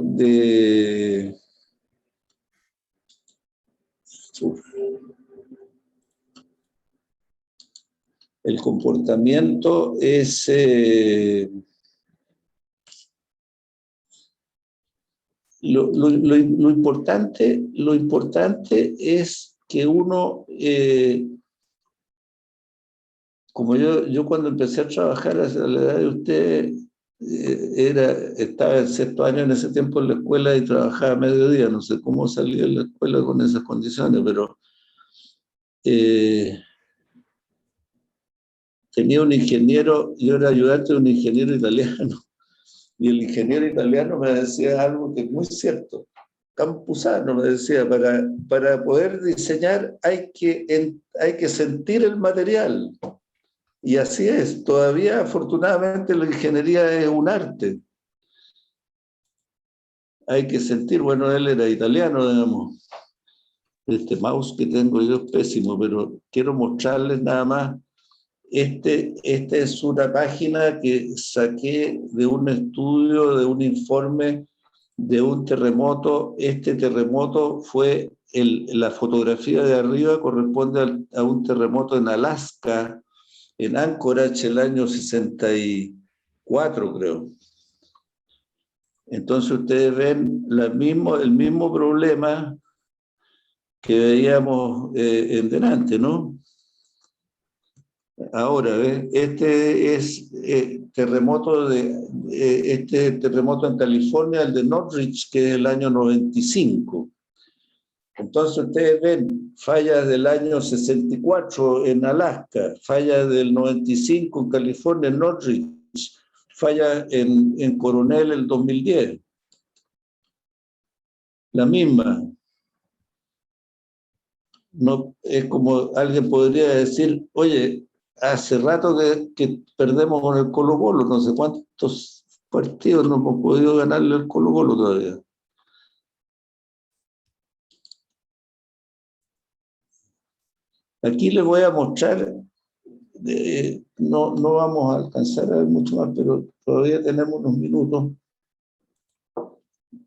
de... El comportamiento es... Lo importante es que uno, como yo cuando empecé a trabajar a la edad de usted, estaba en sexto año en ese tiempo en la escuela y trabajaba a mediodía. No sé cómo salí de la escuela con esas condiciones, pero tenía un ingeniero, yo era ayudante de un ingeniero italiano, y el ingeniero italiano me decía algo que es muy cierto. Campuzano me decía, para poder diseñar hay que sentir el material. Y así es, todavía afortunadamente la ingeniería es un arte. Hay que sentir, bueno, él era italiano, digamos. Este mouse que tengo yo es pésimo, pero quiero mostrarles nada más. Esta es una página que saqué de un estudio, de un informe de un terremoto. Este terremoto fue, la fotografía de arriba corresponde a un terremoto en Alaska, en Anchorage, el año 64, creo. Entonces ustedes ven el mismo problema que veíamos en delante, ¿no? Ahora, ¿ves? Este es terremoto en California, el de Northridge, que es el año 95. Entonces ustedes ven fallas del año 64 en Alaska, fallas del 95 en California, en Northridge, fallas en Coronel el 2010. La misma. No, es como alguien podría decir, oye, hace rato que perdemos con el Colo-Colo, no sé cuántos partidos no hemos podido ganarle al Colo-Colo todavía. Aquí les voy a mostrar, no vamos a alcanzar a ver mucho más, pero todavía tenemos unos minutos.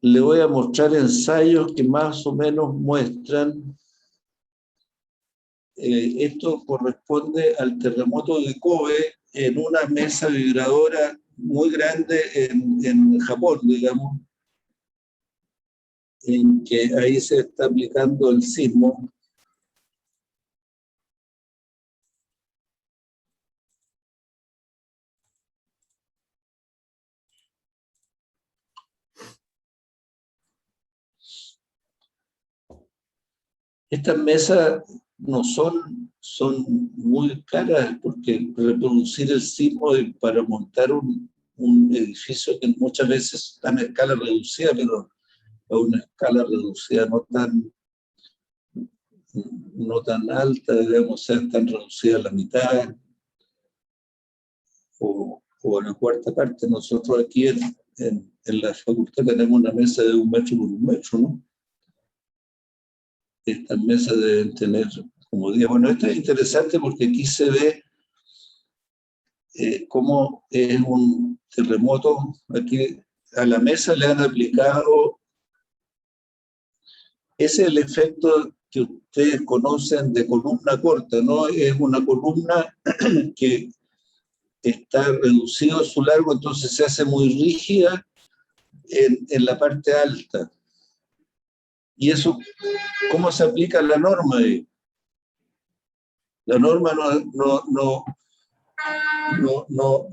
Les voy a mostrar ensayos que más o menos muestran Esto corresponde al terremoto de Kobe en una mesa vibradora muy grande en Japón, digamos, en que ahí se está aplicando el sismo. Estas mesas no son muy caras porque reproducir el sismo para montar un edificio que muchas veces está a escala reducida, pero a una escala reducida no tan alta, digamos, o sea, tan reducida a la mitad o a la cuarta parte. Nosotros aquí en la facultad tenemos una mesa de 1 metro por 1 metro, ¿no? Estas mesas deben tener como 10. Bueno, esto es interesante porque aquí se ve cómo es un terremoto. Aquí a la mesa le han aplicado, ese es el efecto que ustedes conocen de columna corta, ¿no? Es una columna que está reducido su largo, entonces se hace muy rígida en la parte alta. ¿Y eso cómo se aplica la norma? La norma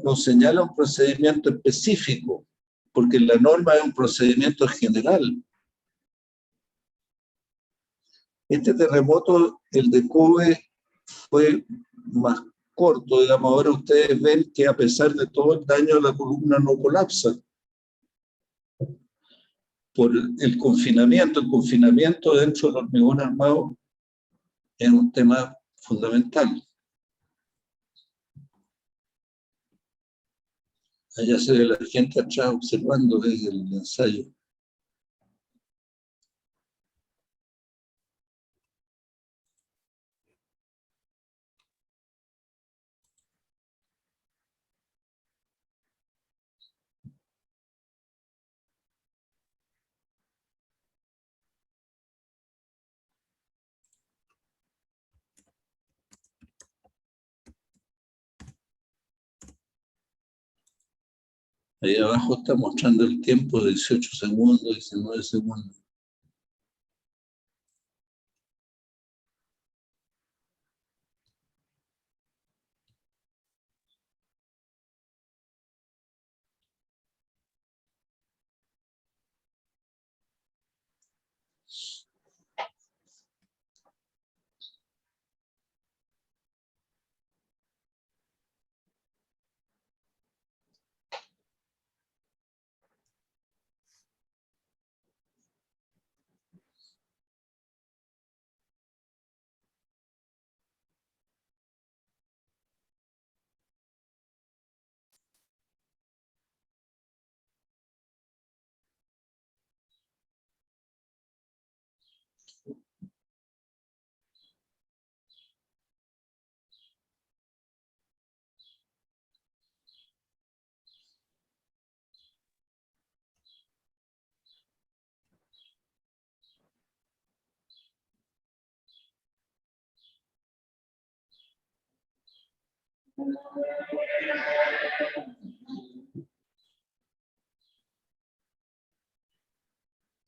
no señala un procedimiento específico, porque la norma es un procedimiento general. Este terremoto, el de Kobe, fue más corto, digamos. Ahora ustedes ven que a pesar de todo el daño, la columna no colapsa por el confinamiento. El confinamiento dentro del hormigón armado es un tema fundamental. Allá se ve la gente atrás observando desde el ensayo. Ahí abajo está mostrando el tiempo, 18 segundos, 19 segundos.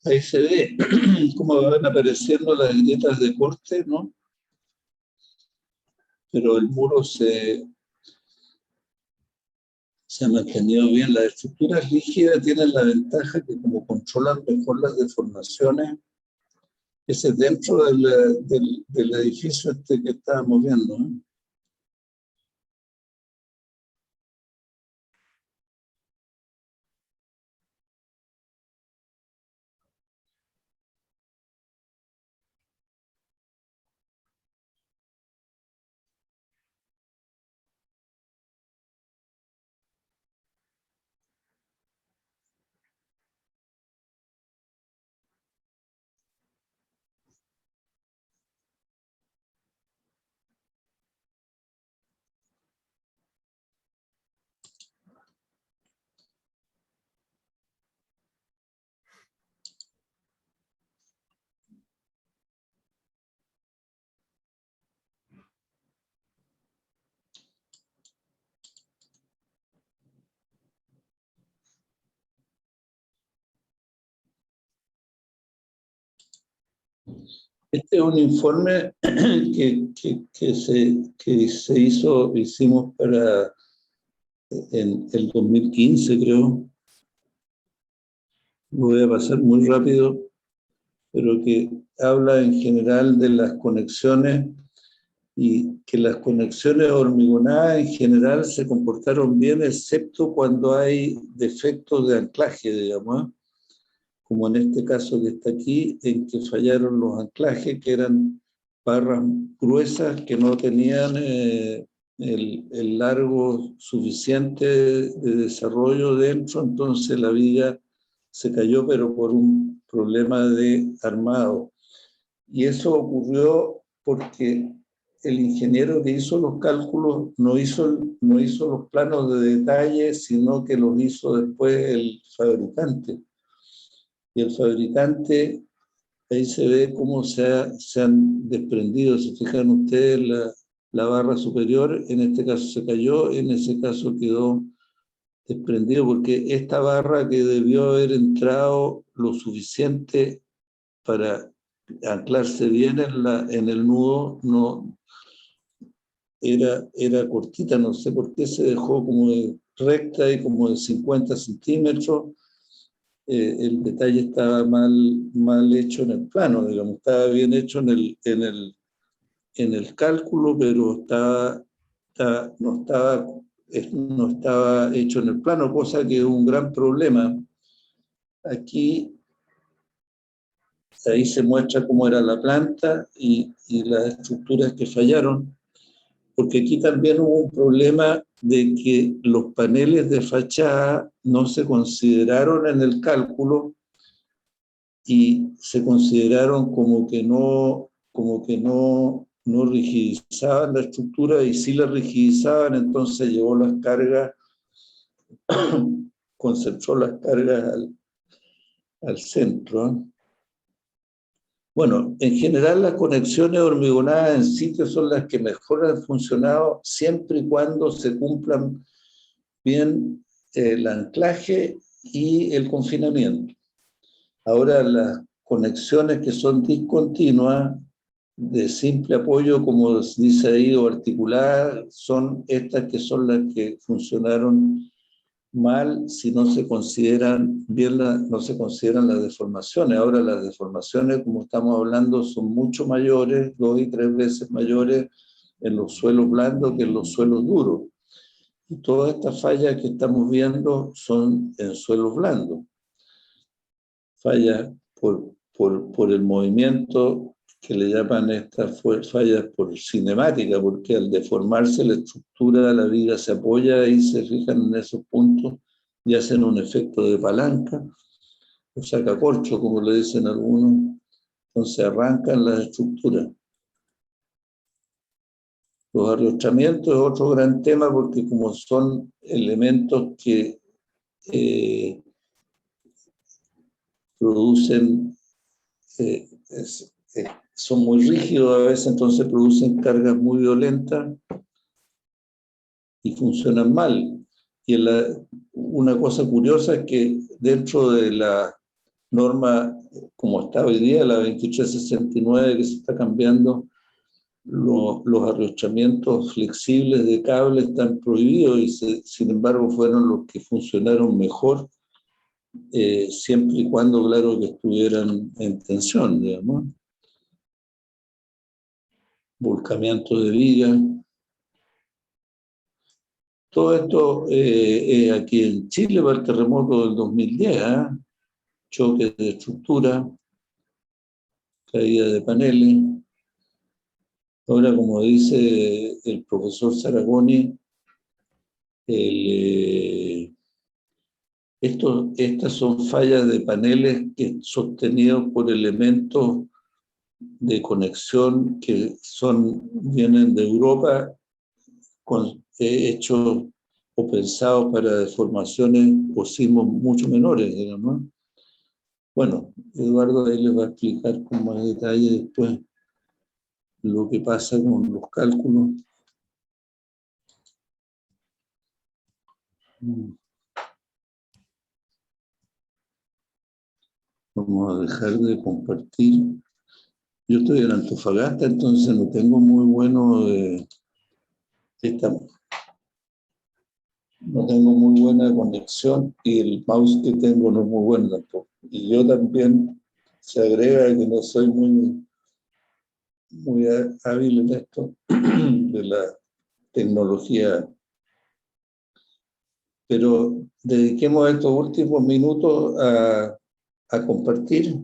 Ahí se ve cómo van apareciendo las grietas de corte, ¿no? Pero el muro se ha mantenido bien. Las estructuras rígidas tienen la ventaja que como controlan mejor las deformaciones, ese es dentro del edificio este que estábamos viendo, ¿no? Este es un informe hicimos en el 2015, creo. Lo voy a pasar muy rápido, pero que habla en general de las conexiones y que las conexiones hormigonadas en general se comportaron bien, excepto cuando hay defectos de anclaje, digamos, como en este caso que está aquí, en que fallaron los anclajes, que eran barras gruesas que no tenían el largo suficiente de desarrollo dentro, entonces la viga se cayó, pero por un problema de armado. Y eso ocurrió porque el ingeniero que hizo los cálculos no hizo los planos de detalle, sino que los hizo después el fabricante. Y el fabricante, ahí se ve cómo se han desprendido. Si fijan ustedes, la barra superior, en este caso se cayó, en ese caso quedó desprendido, porque esta barra que debió haber entrado lo suficiente para anclarse bien en el nudo, no, era cortita, no sé por qué se dejó como de recta y como de 50 centímetros. El detalle estaba mal hecho en el plano, digamos, estaba bien hecho en el cálculo, pero no estaba hecho en el plano, cosa que es un gran problema. Aquí, ahí se muestra cómo era la planta y las estructuras que fallaron, porque aquí también hubo un problema de que los paneles de fachada no se consideraron en el cálculo y se consideraron como que no rigidizaban la estructura, y sí la rigidizaban, entonces llevó las cargas, concentró las cargas al centro. Bueno, en general las conexiones hormigonadas en sitio son las que mejor han funcionado siempre y cuando se cumplan bien el anclaje y el confinamiento. Ahora, las conexiones que son discontinuas, de simple apoyo, como dice ahí, o articuladas, son estas que son las que funcionaron mal si no se consideran bien, no se consideran las deformaciones. Ahora las deformaciones, como estamos hablando, son mucho mayores, 2 y 3 veces mayores en los suelos blandos que en los suelos duros. Y todas estas fallas que estamos viendo son en suelos blandos. Fallas por el movimiento que le llaman estas fallas por cinemática, porque al deformarse la estructura, la viga se apoya y se fijan en esos puntos y hacen un efecto de palanca, o sacacorcho, como le dicen algunos, entonces arrancan las estructuras. Los arrochamientos es otro gran tema, porque como son elementos que producen son muy rígidos a veces, entonces producen cargas muy violentas y funcionan mal. Y una cosa curiosa es que dentro de la norma, como está hoy día, la 2369, que se está cambiando, los arrochamientos flexibles de cable están prohibidos y sin embargo fueron los que funcionaron mejor, siempre y cuando, claro, que estuvieran en tensión, digamos. Volcamiento de viga. Todo esto aquí en Chile para el terremoto del 2010, choques de estructura, caída de paneles. Ahora, como dice el profesor Saragoni, estas son fallas de paneles sostenidos por elementos de conexión que vienen de Europa, hechos o pensados para deformaciones o sismos mucho menores, digamos. Bueno, Eduardo ahí les va a explicar con más detalle después lo que pasa con los cálculos. Vamos a dejar de compartir. Yo estoy en Antofagasta, entonces no tengo muy bueno, no tengo muy buena conexión y el mouse que tengo no es muy bueno tampoco. Y yo también se agrega que no soy muy hábil en esto de la tecnología. Pero dediquemos estos últimos minutos a compartir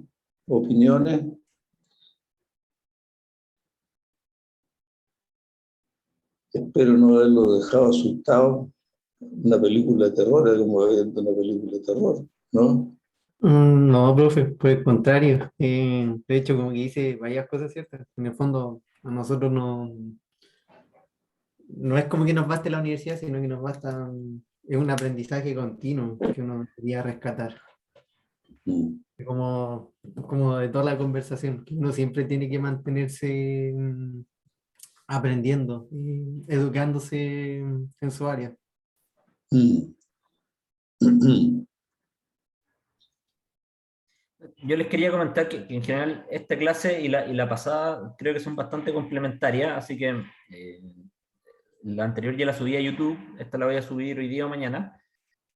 opiniones. Espero no haberlo dejado asustado. Una película de terror, es como viendo una película de terror, ¿no? No, profe, por el contrario. De hecho, como que dice varias cosas ciertas. En el fondo, a nosotros no es como que nos baste la universidad, sino que nos basta, es un aprendizaje continuo que uno debería rescatar. Mm. Como de toda la conversación, que uno siempre tiene que mantenerse aprendiendo y educándose en su área. Mm. Yo les quería comentar que en general esta clase y la pasada creo que son bastante complementarias, así que la anterior ya la subí a YouTube, esta la voy a subir hoy día o mañana,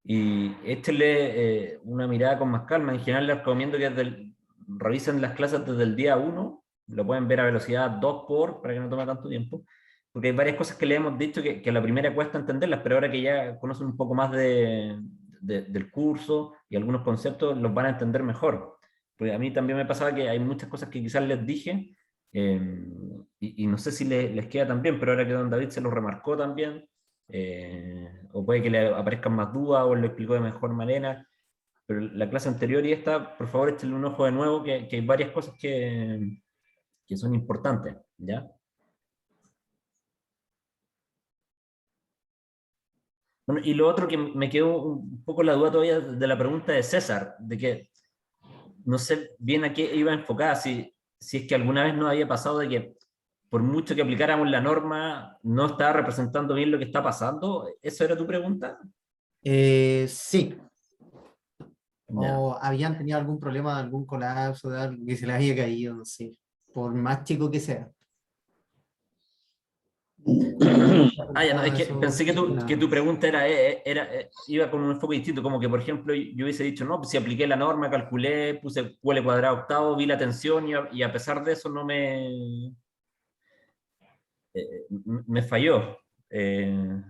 y échenle una mirada con más calma. En general les recomiendo que revisen las clases desde el día 1, lo pueden ver a velocidad 2 para que no tome tanto tiempo, porque hay varias cosas que le hemos dicho que a la primera cuesta entenderlas, pero ahora que ya conocen un poco más del curso y algunos conceptos, los van a entender mejor. Porque a mí también me pasaba que hay muchas cosas que quizás les dije, y no sé si les queda tan bien, pero ahora que don David se lo remarcó también, o puede que le aparezcan más dudas o lo explicó de mejor manera, pero la clase anterior y esta, por favor, échenle un ojo de nuevo, que hay varias cosas que son importantes, ¿ya? Bueno, y lo otro que me quedó un poco la duda todavía de la pregunta de César, de que no sé bien a qué iba enfocada, si es que alguna vez nos había pasado de que por mucho que aplicáramos la norma, no estaba representando bien lo que está pasando. ¿Eso era tu pregunta? Sí, Ya. o habían tenido algún problema, algún colapso, de algo que se les había caído, no sé, por más chico que sea. Ah, ya, no, es que Eso, pensé nada que tu más. pregunta iba con un enfoque distinto, como que, por ejemplo, yo hubiese dicho, no, pues si apliqué la norma, calculé, puse QL cuadrado octavo, vi la tensión y a pesar de eso no me falló. En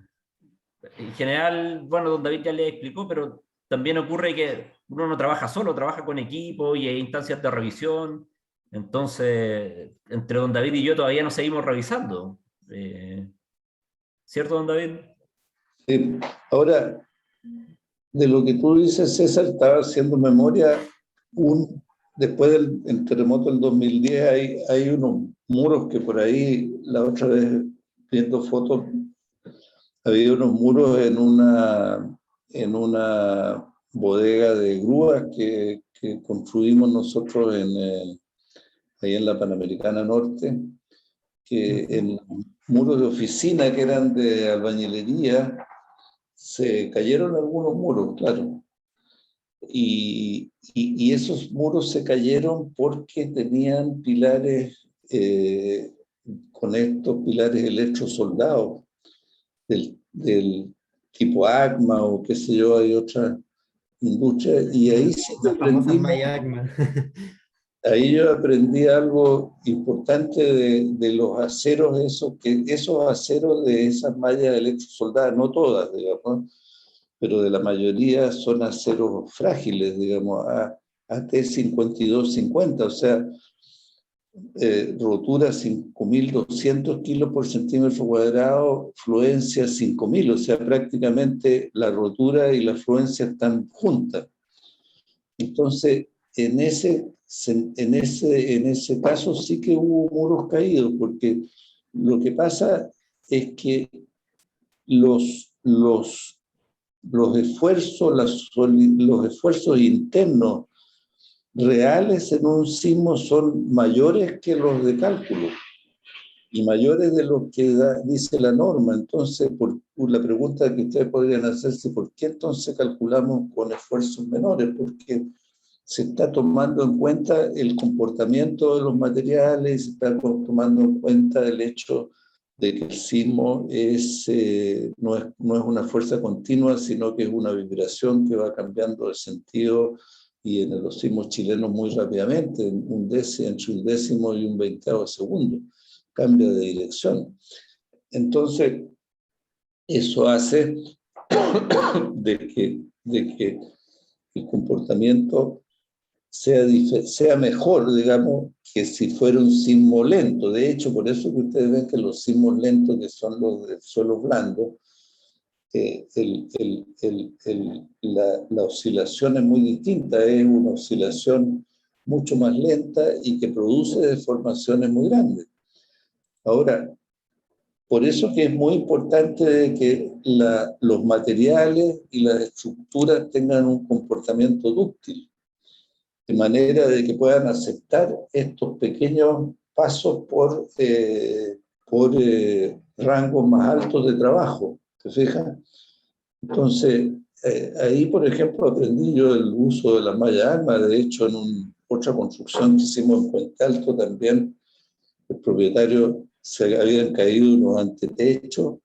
general, bueno, don David ya le explicó, pero también ocurre que uno no trabaja solo, trabaja con equipo y hay instancias de revisión. Entonces, entre don David y yo todavía nos seguimos revisando. ¿Cierto, don David? Ahora, de lo que tú dices, César, estaba haciendo memoria, después del terremoto del 2010 hay unos muros que por ahí, la otra vez viendo fotos, había unos muros en una bodega de grúas que construimos nosotros ahí en la Panamericana Norte, que en muros de oficina que eran de albañilería, se cayeron algunos muros, claro. Y esos muros se cayeron porque tenían pilares, con estos pilares electrosoldados del tipo ACMA o qué sé yo, hay otra industria, y ahí sí que Las famosas aprendimos. Mayagma. Ahí yo aprendí algo importante de los aceros, esos aceros de esas mallas electrosoldadas, no todas, digamos, pero de la mayoría son aceros frágiles, digamos, AT5250, o sea, rotura 5.200 kilos por centímetro cuadrado, fluencia 5.000, o sea, prácticamente la rotura y la fluencia están juntas. Entonces, en ese caso sí que hubo muros caídos, porque lo que pasa es que los esfuerzos internos reales en un sismo son mayores que los de cálculo y mayores de lo que dice la norma. Entonces, por la pregunta que ustedes podrían hacerse, ¿por qué entonces calculamos con esfuerzos menores? Porque se está tomando en cuenta el comportamiento de los materiales, se está tomando en cuenta el hecho de que el sismo no es una fuerza continua, sino que es una vibración que va cambiando de sentido, y en los sismos chilenos muy rápidamente, entre un décimo y un 20º segundo, cambia de dirección. Entonces, eso hace de que el comportamiento sea mejor, digamos, que si fuera un sismo lento. De hecho, por eso que ustedes ven que los sismos lentos, que son los del suelo blando, la oscilación es muy distinta, es una oscilación mucho más lenta y que produce deformaciones muy grandes. Ahora, por eso que es muy importante que los materiales y las estructuras tengan un comportamiento dúctil, de manera de que puedan aceptar estos pequeños pasos por rangos más altos de trabajo, ¿te fijas? Entonces, ahí, por ejemplo, aprendí yo el uso de la malla ARMA. De hecho, en otra construcción que hicimos en Puente Alto también, el propietario se habían caído unos antetechos.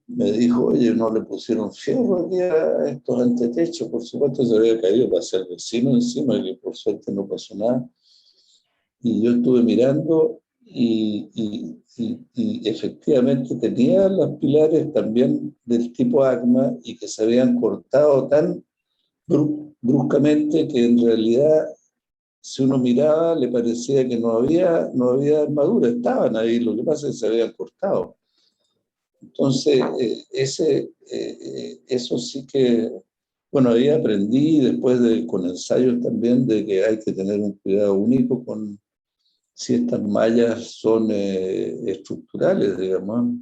Me dijo, oye, no le pusieron fierro aquí a estos antetechos. Por supuesto, se había caído para ser vecino encima, y por suerte no pasó nada. Y yo estuve mirando y efectivamente tenía los pilares también del tipo ACMA, y que se habían cortado tan bruscamente que en realidad, si uno miraba, le parecía que no había armadura, estaban ahí, lo que pasa es que se habían cortado. Entonces, eso sí que, bueno, ahí aprendí después con ensayos también de que hay que tener un cuidado único con si estas mallas son estructurales, digamos.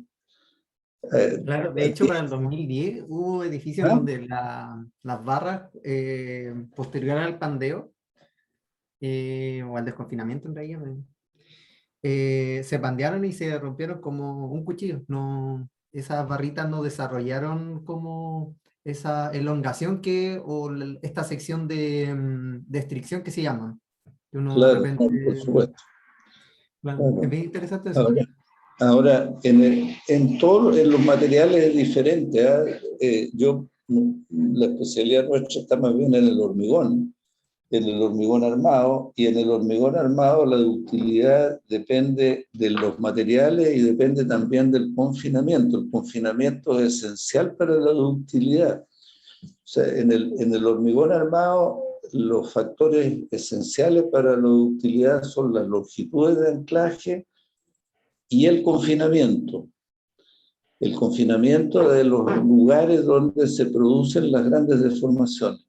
Claro, de hecho, para el 2010 hubo edificios ¿Ah? donde las barras posterior al pandeo, o al desconfinamiento en realidad, se pandearon y se rompieron como un cuchillo. No, esas barritas no desarrollaron como esa elongación esta sección de estricción que se llama. Que uno de Claro, repente. no, por supuesto. Claro, Claro. es bien interesante eso. Ahora, en los materiales es diferente, ¿ah? La especialidad nuestra está más bien en el hormigón armado, y en el hormigón armado la ductilidad depende de los materiales y depende también del confinamiento. El confinamiento es esencial para la ductilidad. O sea, en el hormigón armado, los factores esenciales para la ductilidad son las longitudes de anclaje y el confinamiento. El confinamiento de los lugares donde se producen las grandes deformaciones.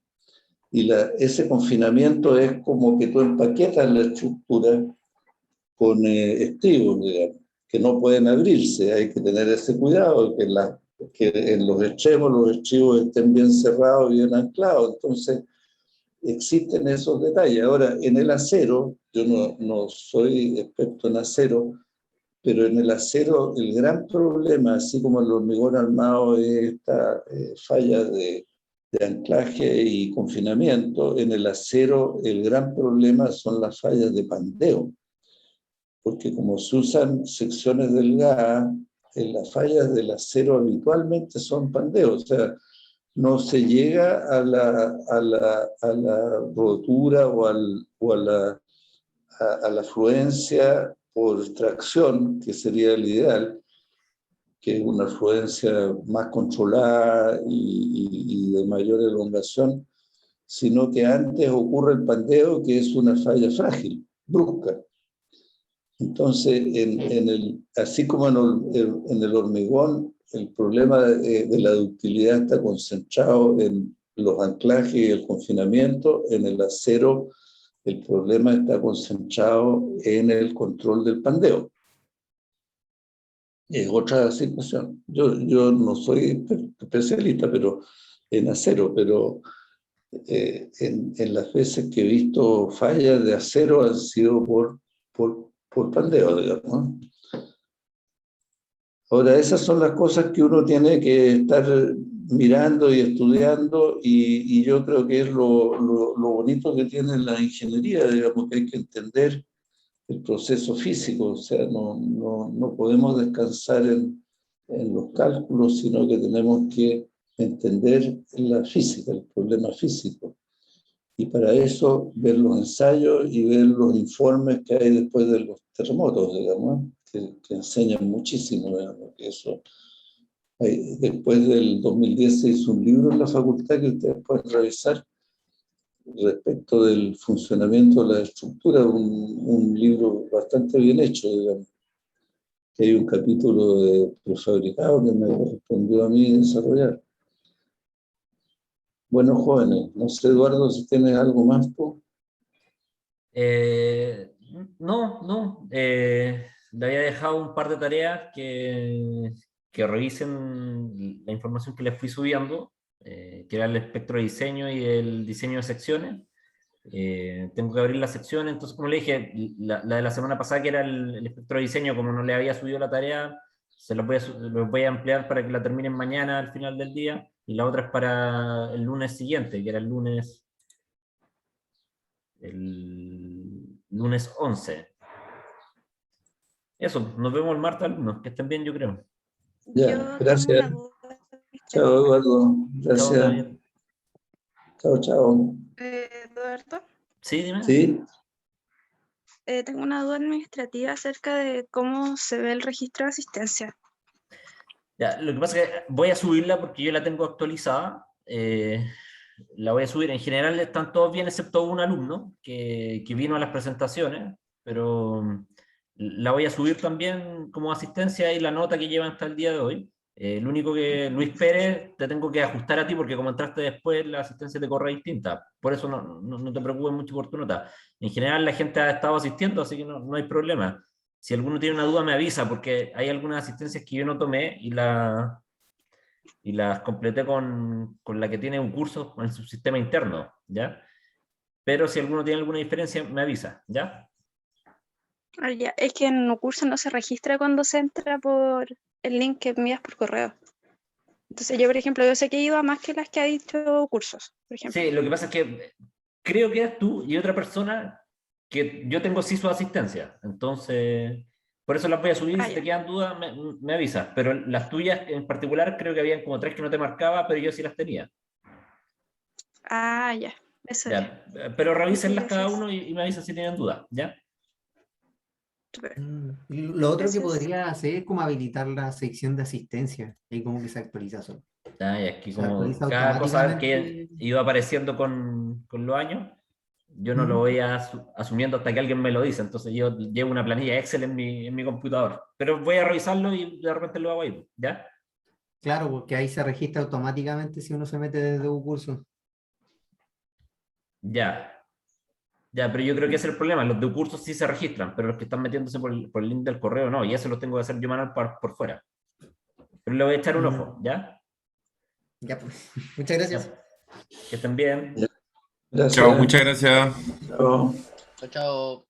Y ese confinamiento es como que tú empaquetas la estructura con estribos, digamos, que no pueden abrirse. Hay que tener ese cuidado, que en los extremos los estribos estén bien cerrados y bien anclados. Entonces, existen esos detalles. Ahora, en el acero, yo no soy experto en acero, pero en el acero el gran problema, así como el hormigón armado, es esta falla de anclaje y confinamiento. En el acero el gran problema son las fallas de pandeo, porque como se usan secciones delgadas, las fallas del acero habitualmente son pandeos, o sea, no se llega a la rotura o a la fluencia por tracción, que sería el ideal, que es una fluencia más controlada y de mayor elongación, sino que antes ocurre el pandeo, que es una falla frágil, brusca. Entonces, así como en el hormigón, el problema de la ductilidad está concentrado en los anclajes y el confinamiento, en el acero el problema está concentrado en el control del pandeo. Es otra situación. Yo no soy especialista en acero, pero en las veces que he visto fallas de acero han sido por pandeo, digamos. Ahora, esas son las cosas que uno tiene que estar mirando y estudiando, y yo creo que es lo bonito que tiene la ingeniería, digamos, que hay que entender el proceso físico, o sea, no podemos descansar en los cálculos, sino que tenemos que entender la física, el problema físico. Y para eso ver los ensayos y ver los informes que hay después de los terremotos, digamos, que enseñan muchísimo, digamos, que eso. Después del 2010 se hizo un libro en la facultad que ustedes pueden revisar respecto del funcionamiento de la estructura, un libro bastante bien hecho, digamos. Que hay un capítulo de prefabricado que me correspondió a mí desarrollar. Bueno, jóvenes, no sé, Eduardo, si tienes algo más tú. No. Le había dejado un par de tareas que revisen la información que les fui subiendo, que era el espectro de diseño y el diseño de secciones. Tengo que abrir la sección, entonces como le dije, la de la semana pasada, que era el espectro de diseño, como no le había subido la tarea, los voy a ampliar para que la terminen mañana al final del día, y la otra es para el lunes siguiente, que era el lunes 11. Eso, nos vemos el martes, alumnos, que estén bien, yo creo. Ya, gracias. Chao, Eduardo. Chao, Gracias. David. Chao. Eduardo, Sí, dime. Sí, tengo una duda administrativa acerca de cómo se ve el registro de asistencia. Ya, lo que pasa es que voy a subirla porque yo la tengo actualizada. La voy a subir. En general están todos bien, excepto un alumno que vino a las presentaciones, pero la voy a subir también como asistencia y la nota que llevan hasta el día de hoy. Lo único que, Luis Pérez, te tengo que ajustar a ti porque como entraste después, la asistencia te corre distinta. Por eso no te preocupes mucho por tu nota. En general la gente ha estado asistiendo, así que no hay problema. Si alguno tiene una duda me avisa, porque hay algunas asistencias que yo no tomé y las completé con la que tiene un curso con el subsistema interno, ¿ya? Pero si alguno tiene alguna diferencia, me avisa, ¿ya? Ya, es que en un curso no se registra cuando se entra por el link que envías por correo. Entonces yo, por ejemplo, yo sé que iba más que las que ha dicho cursos, por ejemplo. Sí, lo que pasa es que creo que eres tú y otra persona que yo tengo sí su asistencia, entonces por eso las voy a subir. Si te quedan dudas me avisas, pero las tuyas en particular creo que habían como 3 que no te marcaba, pero yo sí las tenía. Ya, eso es. Ya, pero revísenlas Muchas cada gracias. uno y me avisan si tienen dudas, ¿ya? Súper. Lo otro que Gracias. podría hacer es como habilitar la sección de asistencia, y como que se actualiza solo. Y aquí Se como actualiza cada cosa que automáticamente. iba apareciendo con los años, yo no lo voy asumiendo hasta que alguien me lo dice, entonces yo llevo una planilla Excel en mi computador, pero voy a revisarlo y de repente lo hago ahí, ¿ya? Claro, porque ahí se registra automáticamente si uno se mete desde un curso. Ya, pero yo creo que ese es el problema, los de cursos sí se registran, pero los que están metiéndose por el link del correo no, y eso lo tengo que hacer yo manual por fuera. Pero le voy a echar un ojo, ¿ya? Ya pues, muchas gracias. Ya. Que estén bien. gracias. Chao, muchas gracias. Chao. Chao, chao.